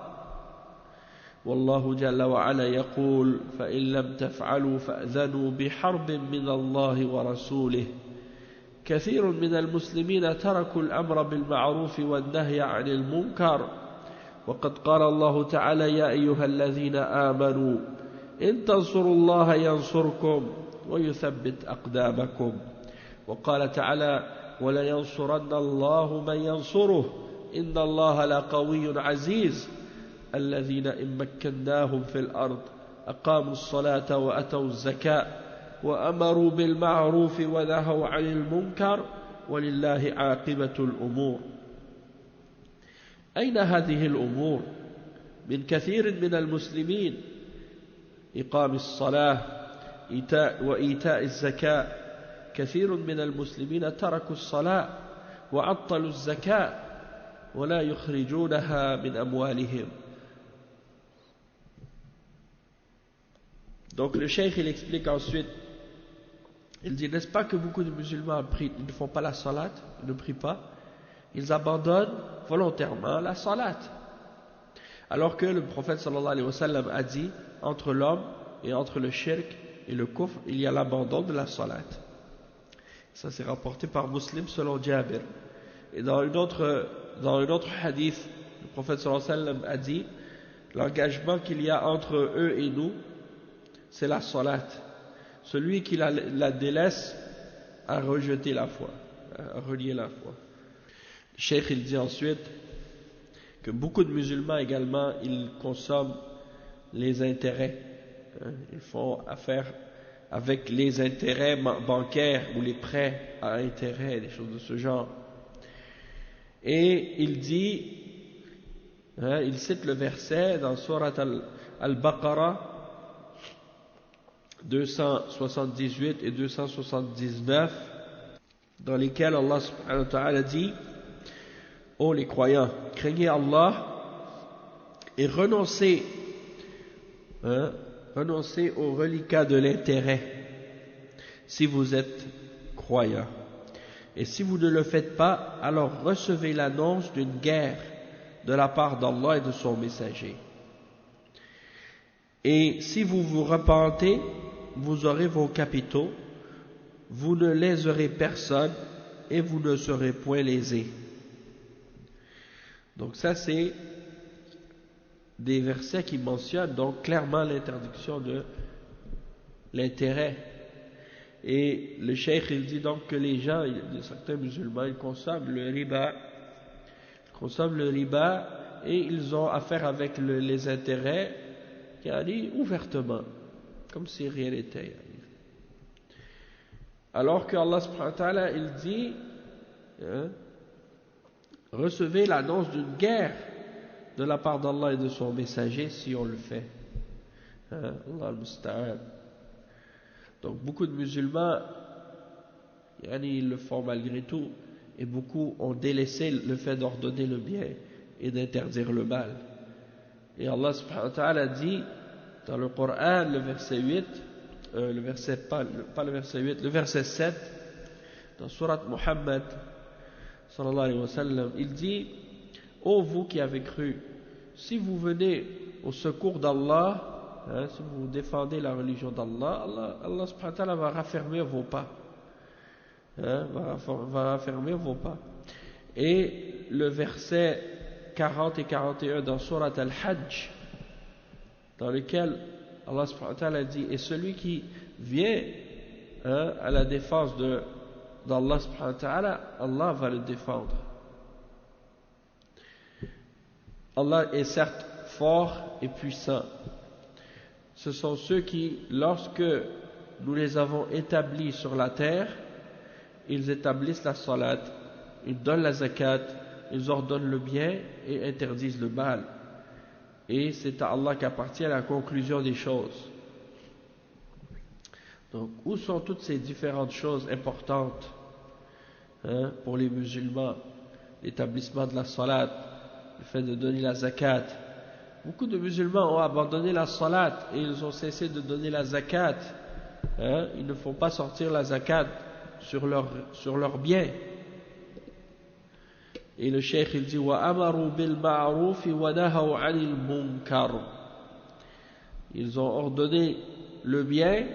والله جل وعلا يقول فإن لم تفعلوا فأذنوا بحرب من الله ورسوله كثير من المسلمين تركوا الأمر بالمعروف والنهي عن المنكر وقد قال الله تعالى يا أيها الذين آمنوا إن تنصروا الله ينصركم ويثبت أقدامكم وقال تعالى ولينصرن الله من ينصره إن الله لقوي عزيز الذين إن مكناهم في الأرض أقاموا الصلاة وأتوا الزكاة وأمروا بالمعروف ونهوا عن المنكر ولله عاقبة الأمور. أين هذه الأمور؟ من كثير من المسلمين إقام الصلاة وإيتاء الزكاة. كثير من المسلمين تركوا الصلاة وعطلوا الزكاة ولا يخرجونها من أموالهم. Donc le cheikh il explique ensuite, il dit n'est-ce pas que beaucoup de musulmans ne font pas la salat, ils ne prient pas, ils abandonnent volontairement la salat, alors que le prophète sallallahu alayhi wa sallam a dit entre l'homme et entre le shirk et le kufr il y a l'abandon de la salat. Ça c'est rapporté par Muslim selon Jabir. Et dans un autre hadith le prophète sallallahu alayhi wa sallam a dit l'engagement qu'il y a entre eux et nous c'est la salat. Celui qui la délaisse a rejeté la foi, a renié la foi. Le cheikh il dit ensuite que beaucoup de musulmans également ils consomment les intérêts, ils font affaire avec les intérêts bancaires ou les prêts à intérêt, des choses de ce genre. Et il dit, il cite le verset dans Surat Al-Baqarah 278 et 279 dans lesquels Allah subhanahu wa ta'ala dit ô les croyants, craignez Allah et renoncez au reliquat de l'intérêt si vous êtes croyants, et si vous ne le faites pas alors recevez l'annonce d'une guerre de la part d'Allah et de son messager, et si vous vous repentez vous aurez vos capitaux, vous ne léserez personne et vous ne serez point lésés. Donc ça c'est des versets qui mentionnent donc clairement l'interdiction de l'intérêt. Et le cheikh il dit donc que les gens, certains musulmans, ils consomment le riba et ils ont affaire avec les intérêts qui arrivent ouvertement, comme si rien n'était. Alors que Allah subhanahu wa ta'ala il dit recevez l'annonce d'une guerre de la part d'Allah et de son messager si on le fait. Allah al-Musta'an. Donc beaucoup de musulmans ils le font malgré tout, et beaucoup ont délaissé le fait d'ordonner le bien et d'interdire le mal. Et Allah subhanahu wa ta'ala dit dans le Coran, le verset 8, le verset 7, dans Surat Muhammad, sallallahu alayhi wa sallam, il dit ô vous qui avez cru, si vous venez au secours d'Allah, si vous défendez la religion d'Allah, Allah subhanahu wa ta'ala va raffermir vos pas. Va raffermir vos pas. Et le verset 40 et 41 dans Surat Al-Hajj, dans lequel Allah subhanahu wa ta'ala dit et celui qui vient à la défense d'Allah subhanahu wa ta'ala, Allah va le défendre. Allah est certes fort et puissant. Ce sont ceux qui, lorsque nous les avons établis sur la terre, ils établissent la salat, ils donnent la zakat, ils ordonnent le bien et interdisent le mal. et c'est à Allah qu'appartient la conclusion des choses. Donc, où sont toutes ces différentes choses importantes pour les musulmans? L'établissement de la salat, le fait de donner la zakat. Beaucoup de musulmans ont abandonné la salat et ils ont cessé de donner la zakat. Ils ne font pas sortir la zakat sur leurs biens. Et le cheikh il dit وَأَمَرُوا بِالْمَعْرُوفِ وَنَهَوْا عَنِ الْمُنْكَرِ. Ils ont ordonné le bien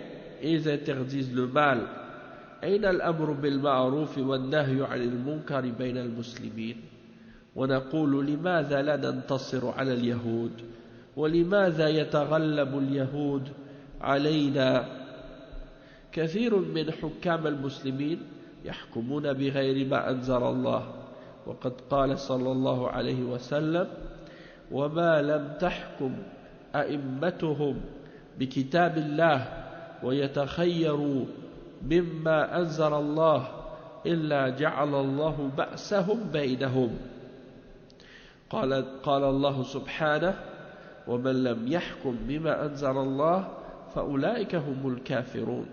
et ils interdisent le mal. أين الأمر بالمعروف والنهي عن المنكر بين المسلمين؟ ونقول لماذا لا ننتصر على اليهود؟ ولماذا يتغلب اليهود علينا؟ كثير من حكام المسلمين يحكمون بغير ما أنزل الله، وقد قال صلى الله عليه وسلم: وما لم تحكم أئمتهم بكتاب الله ويتخيروا مما أنزل الله إلا جعل الله بأسهم بينهم. قال الله سبحانه: ومن لم يحكم بما أنزل الله فأولئك هم الكافرون.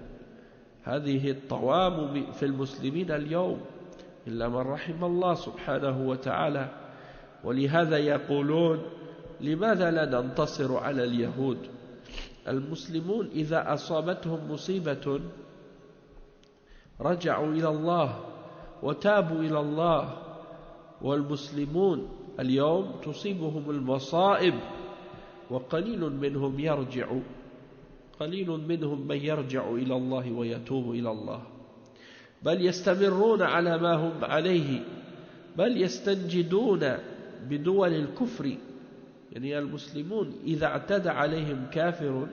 هذه الطوام في المسلمين اليوم إلا من رحم الله سبحانه وتعالى. ولهذا يقولون: لماذا لا ننتصر على اليهود؟ المسلمون إذا أصابتهم مصيبة رجعوا إلى الله وتابوا إلى الله، والمسلمون اليوم تصيبهم المصائب وقليل منهم يرجع، قليل منهم من يرجع إلى الله ويتوب إلى الله، بل يستمرون على ما هم عليه، بل يستنجدون بدول الكفر. يعني المسلمون إذا اعتدى عليهم كافر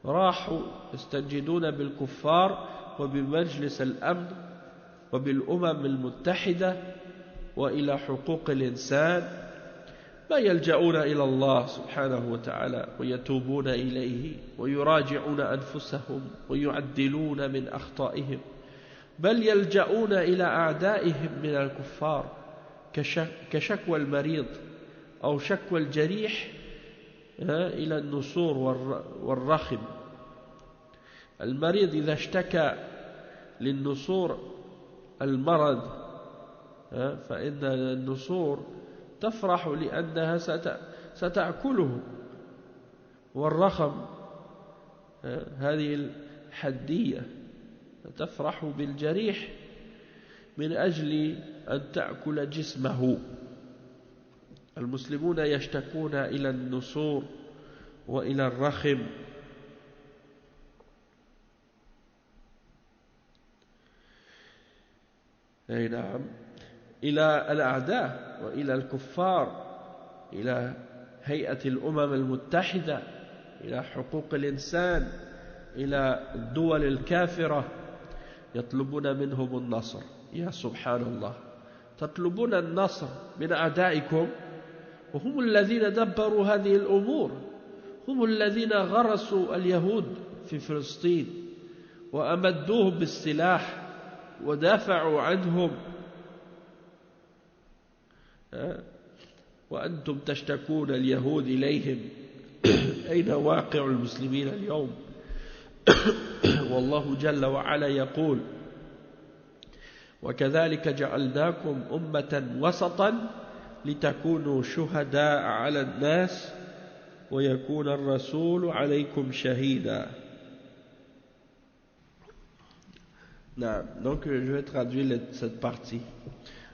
راحوا يستنجدون بالكفار وبمجلس الأمن وبالأمم المتحدة وإلى حقوق الإنسان، ما يلجؤون إلى الله سبحانه وتعالى ويتوبون إليه ويراجعون أنفسهم ويعدلون من أخطائهم، بل يلجؤون إلى أعدائهم من الكفار كشكوى المريض أو شكوى الجريح إلى النسور والرخم. المريض إذا اشتكى للنسور المرض فإن النسور تفرح لأنها ستأكله، والرخم هذه الحدية تفرح بالجريح من أجل أن تأكل جسمه. المسلمون يشتكون إلى النسور وإلى الرخم. أي نعم، إلى الأعداء وإلى الكفار، إلى هيئة الأمم المتحدة، إلى حقوق الإنسان، إلى الدول الكافرة، يطلبون منهم النصر. يا سبحان الله، تطلبون النصر من أعدائكم وهم الذين دبروا هذه الأمور، هم الذين غرسوا اليهود في فلسطين وأمدوهم بالسلاح ودافعوا عنهم، وأنتم تشتكون اليهود إليهم. أين واقع المسلمين اليوم؟ والله جل وعلا يقول: وكذلك جعلناكم أمة وسطا لتكونوا شهداء على الناس ويكون الرسول عليكم شهيدا. Non, donc je vais traduire cette partie.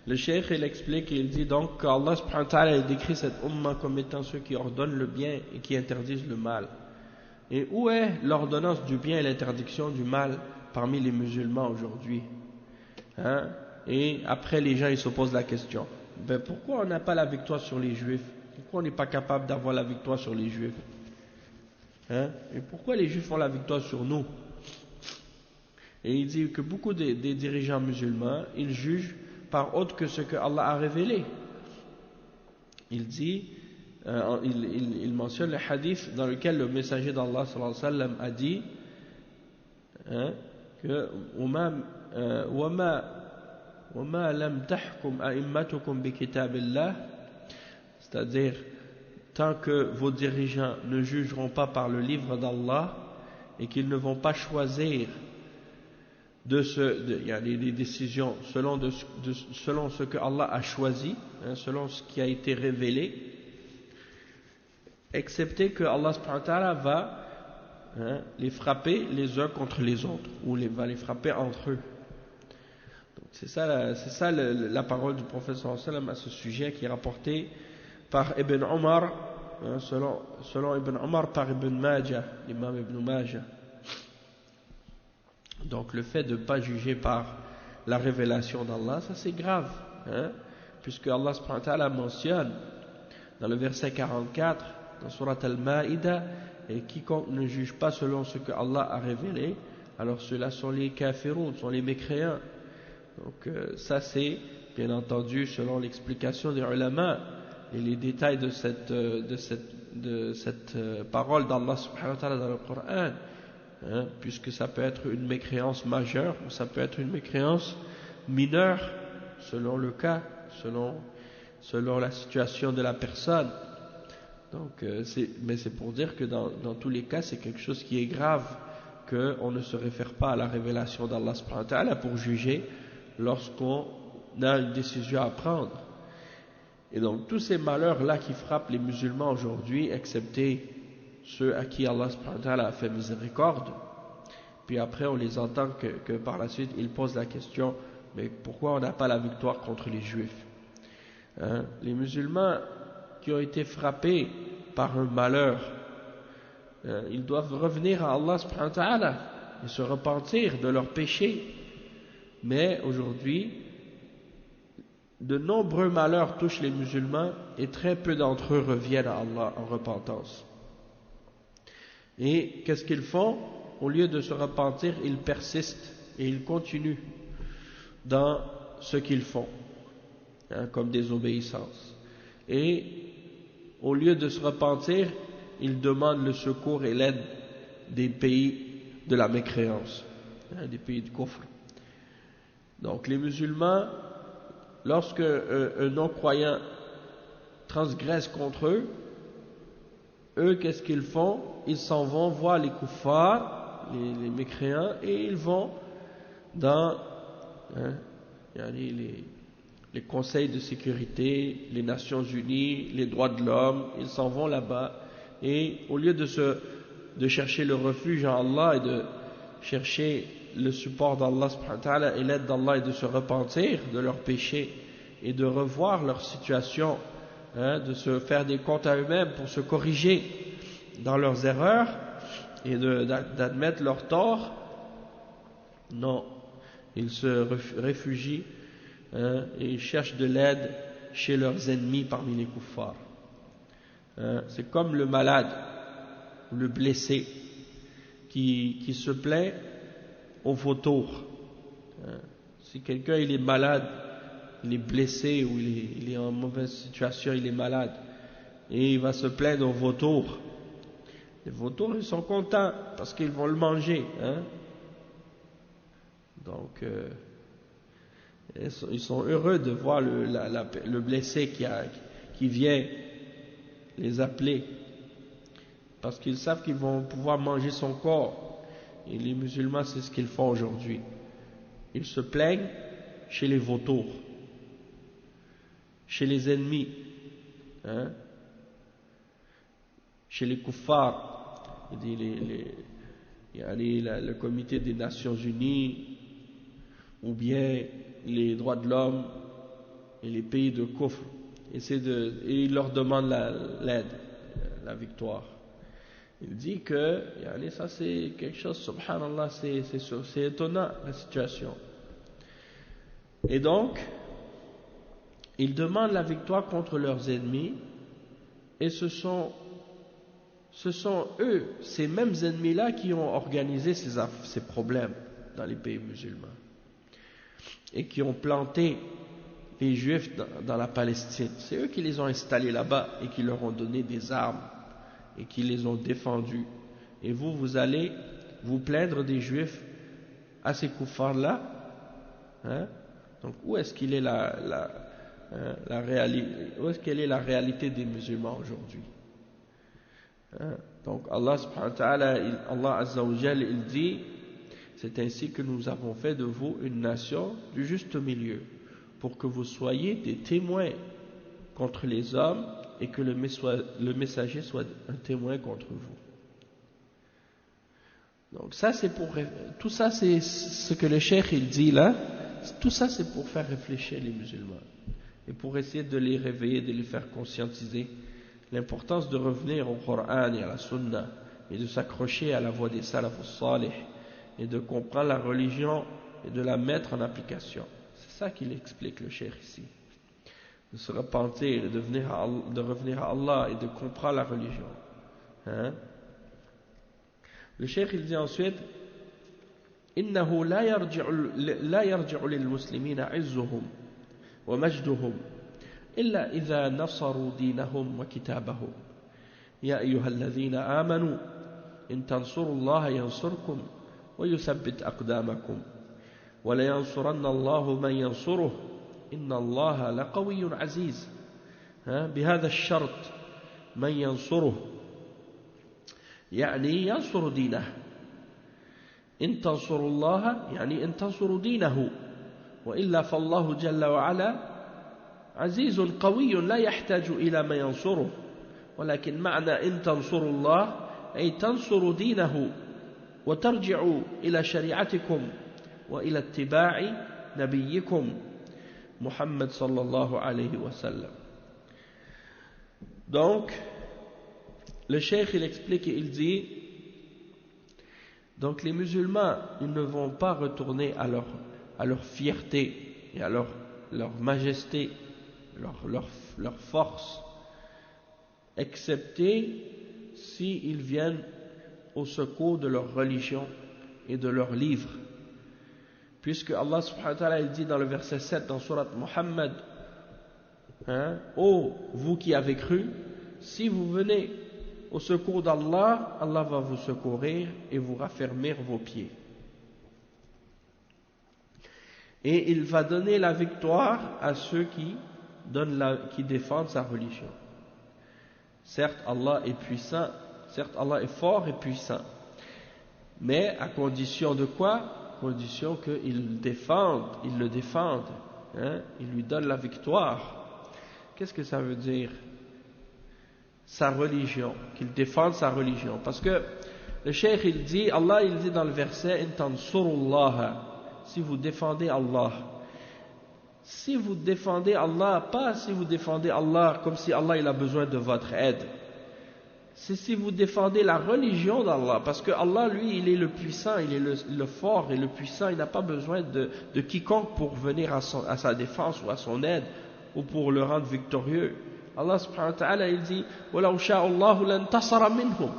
Le cheikh il explique, il dit donc qu'Allah subhanahu wa ta'ala décrit cette umma comme étant ceux qui ordonnent le bien et qui interdisent le mal. Et où est l'ordonnance du bien et l'interdiction du mal parmi les musulmans aujourd'hui? Et après les gens ils se posent la question, pourquoi on n'a pas la victoire sur les juifs? Pourquoi on n'est pas capable d'avoir la victoire sur les juifs? Et pourquoi les juifs ont la victoire sur nous? Et il dit que beaucoup des dirigeants musulmans, ils jugent par autre que ce que Allah a révélé. Il dit, il mentionne le hadith dans lequel le messager d'Allah sallallahu alayhi wa sallam a dit que وَمَا لَمْ تَحْكُمْ أَئِمَّتُكُمْ بِكِتَابِ اللَّهِ, c'est-à-dire tant que vos dirigeants ne jugeront pas par le livre d'Allah et qu'ils ne vont pas choisir il y a des décisions selon ce que Allah a choisi, selon ce qui a été révélé, excepté que Allah subhanahu wa ta'ala va les frapper les uns contre les autres, ou va les frapper entre eux. Donc c'est ça la parole du prophète sallallahu alayhi wa sallam à ce sujet, qui est rapporté par Ibn Omar, selon Ibn Omar, par Ibn Majah, l'imam Ibn Majah. Donc le fait de ne pas juger par la révélation d'Allah, ça c'est grave, puisque Allah subhanahu wa ta'ala mentionne dans le verset 44 dans Surat Al-Ma'ida, et quiconque ne juge pas selon ce que Allah a révélé, alors ceux-là sont les kafiroun, sont les mécréants. Donc ça c'est bien entendu selon l'explication des ulama et les détails de cette parole d'Allah subhanahu wa ta'ala dans le Coran, puisque ça peut être une mécréance majeure ou ça peut être une mécréance mineure selon le cas, selon la situation de la personne. Donc mais c'est pour dire que dans tous les cas c'est quelque chose qui est grave, qu'on ne se réfère pas à la révélation d'Allah subhanahu wa ta'ala pour juger lorsqu'on a une décision à prendre. Et donc tous ces malheurs là qui frappent les musulmans aujourd'hui, excepté ceux à qui Allah subhanahu wa ta'ala a fait miséricorde, puis après on les entend que par la suite ils posent la question, mais pourquoi on n'a pas la victoire contre les juifs? Les musulmans qui ont été frappés par un malheur, ils doivent revenir à Allah subhanahu wa ta'ala et se repentir de leurs péchés. Mais aujourd'hui, de nombreux malheurs touchent les musulmans et très peu d'entre eux reviennent à Allah en repentance. Et qu'est-ce qu'ils font? Au lieu de se repentir, ils persistent et ils continuent dans ce qu'ils font, comme désobéissance. Et au lieu de se repentir, ils demandent le secours et l'aide des pays de la mécréance, des pays du kufr. Donc les musulmans, lorsque un non-croyant transgresse contre eux, qu'est-ce qu'ils font? Ils s'en vont voir les kuffars, les mécréants, et ils vont dans les conseils de sécurité, les Nations Unies, les droits de l'homme, ils s'en vont là-bas, et au lieu de chercher le refuge en Allah et de chercher le support d'Allah subhanahu wa ta'ala et l'aide d'Allah et de se repentir de leurs péchés et de revoir leur situation, de se faire des comptes à eux-mêmes pour se corriger dans leurs erreurs et d'admettre leurs torts, non, ils se réfugient et ils cherchent de l'aide chez leurs ennemis parmi les kuffars. C'est comme le malade ou le blessé qui se plaint au vautour. Si quelqu'un il est malade, il est blessé ou il est en mauvaise situation, il est malade, et il va se plaindre au vautour. Les vautours ils sont contents parce qu'ils vont le manger, donc ils sont heureux de voir le blessé qui vient les appeler, parce qu'ils savent qu'ils vont pouvoir manger son corps. Et les musulmans, c'est ce qu'ils font aujourd'hui. Ils se plaignent chez les vautours, chez les ennemis, chez les kuffars, le comité des Nations Unies, ou bien les droits de l'homme et les pays de kufr, et ils leur demandent l'aide, la victoire. Il dit que ça c'est quelque chose, subhanallah, c'est étonnant la situation. Et donc ils demandent la victoire contre leurs ennemis, et ce sont eux, ces mêmes ennemis-là, qui ont organisé ces problèmes dans les pays musulmans et qui ont planté les juifs dans la Palestine. C'est eux qui les ont installés là-bas et qui leur ont donné des armes et qui les ont défendus. Et vous allez vous plaindre des juifs à ces kuffars-là, donc où est-ce qu'elle est la réalité des musulmans aujourd'hui? Hein? Donc Allah subhanahu wa ta'ala, Allah azza wa jal, il dit, c'est ainsi que nous avons fait de vous une nation du juste milieu, pour que vous soyez des témoins contre les hommes et que le messager soit un témoin contre vous. Donc ça c'est pour, tout ça c'est ce que le cheikh il dit là, tout ça c'est pour faire réfléchir les musulmans et pour essayer de les réveiller, de les faire conscientiser l'importance de revenir au Coran et à la Sunna et de s'accrocher à la voie des salaf salih et de comprendre la religion et de la mettre en application. C'est ça qu'il explique le cheikh ici. De se repentir, de revenir à Allah et de comprendre la religion. Hein? Le cheikh il dit ensuite إنه لا يرجع للمسلمين عزهم ومجدهم إلا إذا نصروا دينهم وكتابهم يا أيها الذين آمنوا إن تنصروا الله ينصركم ويثبت أقدامكم ولينصرن الله من ينصره إن الله لقوي عزيز بهذا الشرط من ينصره يعني ينصر دينه إن تنصروا الله يعني إن تنصروا دينه وإلا فالله جل وعلا عزيز قوي لا يحتاج إلى من ينصره ولكن معنى إن تنصروا الله أي تنصروا دينه وترجعوا إلى شريعتكم وإلى اتباع نبيكم محمد صلى الله عليه وسلم. Donc le cheikh il explique et il dit, donc les musulmans ils ne vont pas retourner à leur fierté et à leur majesté, leur force, excepté s'ils viennent au secours de leur religion et de leur livre. Puisque Allah subhanahu wa ta'ala il dit dans le verset 7 dans surat Muhammad, ô vous qui avez cru, si vous venez au secours d'Allah, Allah va vous secourir et vous raffermir vos pieds. Et il va donner la victoire à ceux qui défendent sa religion. Certes, Allah est puissant, certes, Allah est fort et puissant. Mais à condition de quoi? À condition qu'ils le défendent, ils lui donnent la victoire. Qu'est-ce que ça veut dire? Sa religion, qu'il défende sa religion. Parce que le cheikh il dit, Allah il dit dans le verset, in tansurullaha, si vous défendez Allah. Si vous défendez Allah, pas si vous défendez Allah comme si Allah il a besoin de votre aide. C'est si vous défendez la religion d'Allah, parce que Allah lui il est le puissant, il est le fort et le puissant, il n'a pas besoin de quiconque pour venir à sa défense ou à son aide ou pour le rendre victorieux. Allah subhanahu wa ta'ala il dit وَلَوْ شَاءَ اللَّهُ لَانْتَصَرَ مِنْهُمْ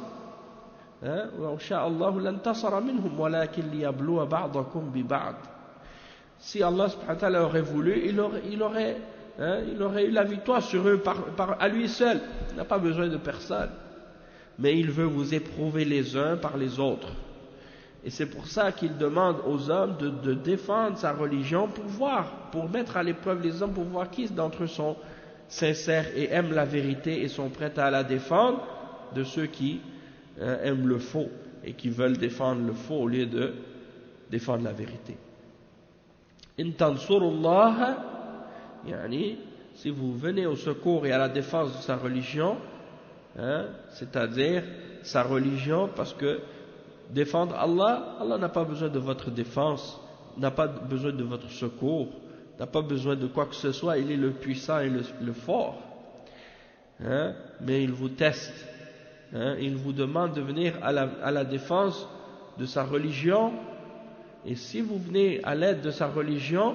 وَلَوْ شَاءَ اللَّهُ لَانْتَصَرَ مِنْهُمْ وَلَكِنْ لِيَبْلُوَ بَعْضَكُمْ بِبَعْضٍ. Si Allah subhanahu wa ta'ala aurait voulu, il aurait eu la victoire sur eux à lui seul. Il n'a pas besoin de personne. Mais il veut vous éprouver les uns par les autres. Et c'est pour ça qu'il demande aux hommes de défendre sa religion pour mettre à l'épreuve les hommes, pour voir qui d'entre eux sont sincères et aiment la vérité et sont prêts à la défendre de ceux qui aiment le faux et qui veulent défendre le faux au lieu de défendre la vérité. In tansurullah, yani, si vous venez au secours et à la défense de sa religion, c'est-à-dire sa religion, parce que défendre Allah, Allah n'a pas besoin de votre défense, n'a pas besoin de votre secours, n'a pas besoin de quoi que ce soit, il est le puissant et le fort. Mais il vous teste, il vous demande de venir à la défense de sa religion, et si vous venez à l'aide de sa religion,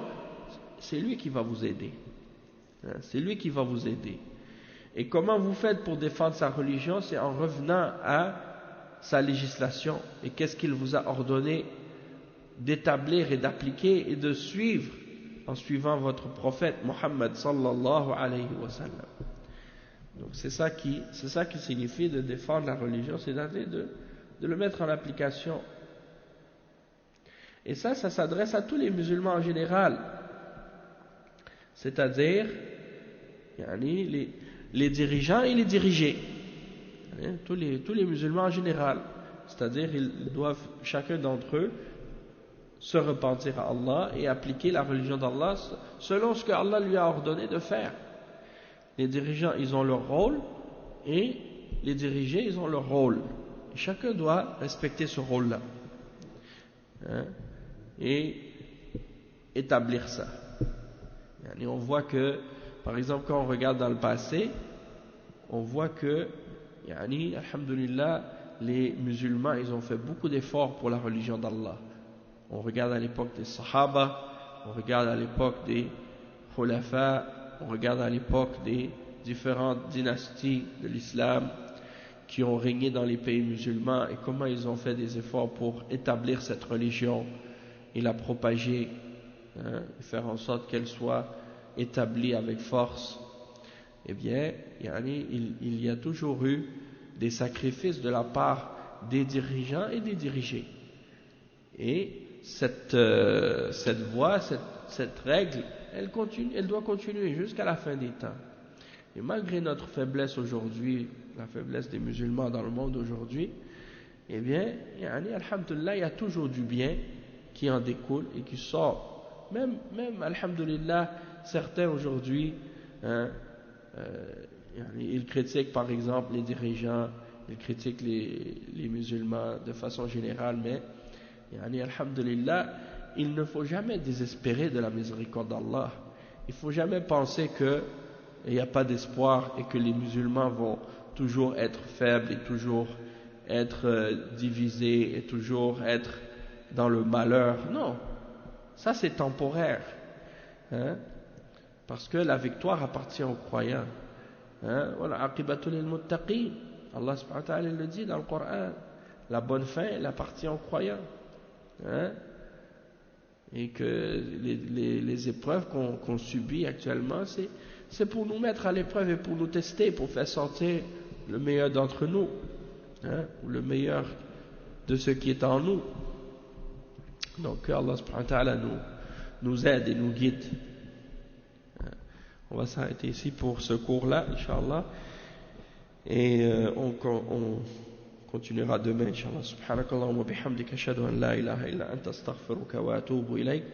c'est lui qui va vous aider. C'est lui qui va vous aider. Et comment vous faites pour défendre sa religion? C'est en revenant à sa législation. Et qu'est-ce qu'il vous a ordonné d'établir et d'appliquer et de suivre en suivant votre prophète Muhammad sallallahu alayhi wa sallam. Donc c'est ça qui signifie de défendre la religion, c'est-à-dire de le mettre en application. Et ça s'adresse à tous les musulmans en général. C'est-à-dire les dirigeants et les dirigés. tous les musulmans en général. C'est-à-dire, ils doivent, chacun d'entre eux, se repentir à Allah et appliquer la religion d'Allah selon ce que Allah lui a ordonné de faire. Les dirigeants, ils ont leur rôle, et les dirigés, ils ont leur rôle. Et chacun doit respecter ce rôle-là, et établir ça. Et on voit que, par exemple, quand on regarde dans le passé, on voit que, alhamdulillah, les musulmans, ils ont fait beaucoup d'efforts pour la religion d'Allah. On regarde à l'époque des Sahaba, on regarde à l'époque des Khulafa, on regarde à l'époque des différentes dynasties de l'islam qui ont régné dans les pays musulmans, et comment ils ont fait des efforts pour établir cette religion et la propager, et faire en sorte qu'elle soit établie avec force. Eh bien, il y a toujours eu des sacrifices de la part des dirigeants et des dirigés. Et cette voie, cette règle, elle doit continuer jusqu'à la fin des temps. Et malgré notre faiblesse aujourd'hui, la faiblesse des musulmans dans le monde aujourd'hui, eh bien, alhamdulillah, il y a toujours du bien qui en découle et qui sort. Même alhamdulillah, certains aujourd'hui, ils critiquent par exemple les dirigeants, ils critiquent les musulmans de façon générale, mais alhamdulillah, il ne faut jamais désespérer de la miséricorde d'Allah. Il ne faut jamais penser qu'il n'y a pas d'espoir et que les musulmans vont toujours être faibles et toujours être divisés et toujours être dans le malheur. Non, ça c'est temporaire, parce que la victoire appartient aux croyants. Allah subhanahu wa ta'ala le dit dans le Coran, la bonne fin elle appartient aux croyants, et que les épreuves qu'on subit actuellement, c'est pour nous mettre à l'épreuve et pour nous tester, pour faire sortir le meilleur d'entre nous, ou le meilleur de ce qui est en nous. Donc que Allah subhanahu wa ta'ala nous aide et nous guide. On va s'arrêter ici pour ce cours-là, Inch'Allah, et on continuera demain, Inch'Allah. Subhanakallahumma bihamdika ashhadu an la ilaha illa anta astaghfiruka wa atubu ilayk.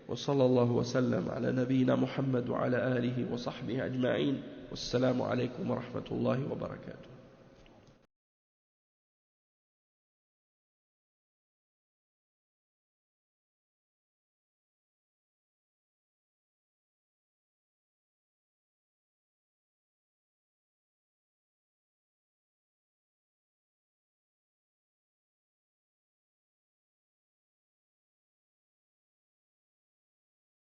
Wa sallallahu wa sallam ala nabiyyina Muhammad wa ala alihi wa sahbihi ajma'in. Wassalamu alaykum wa rahmatullahi wa barakatuh.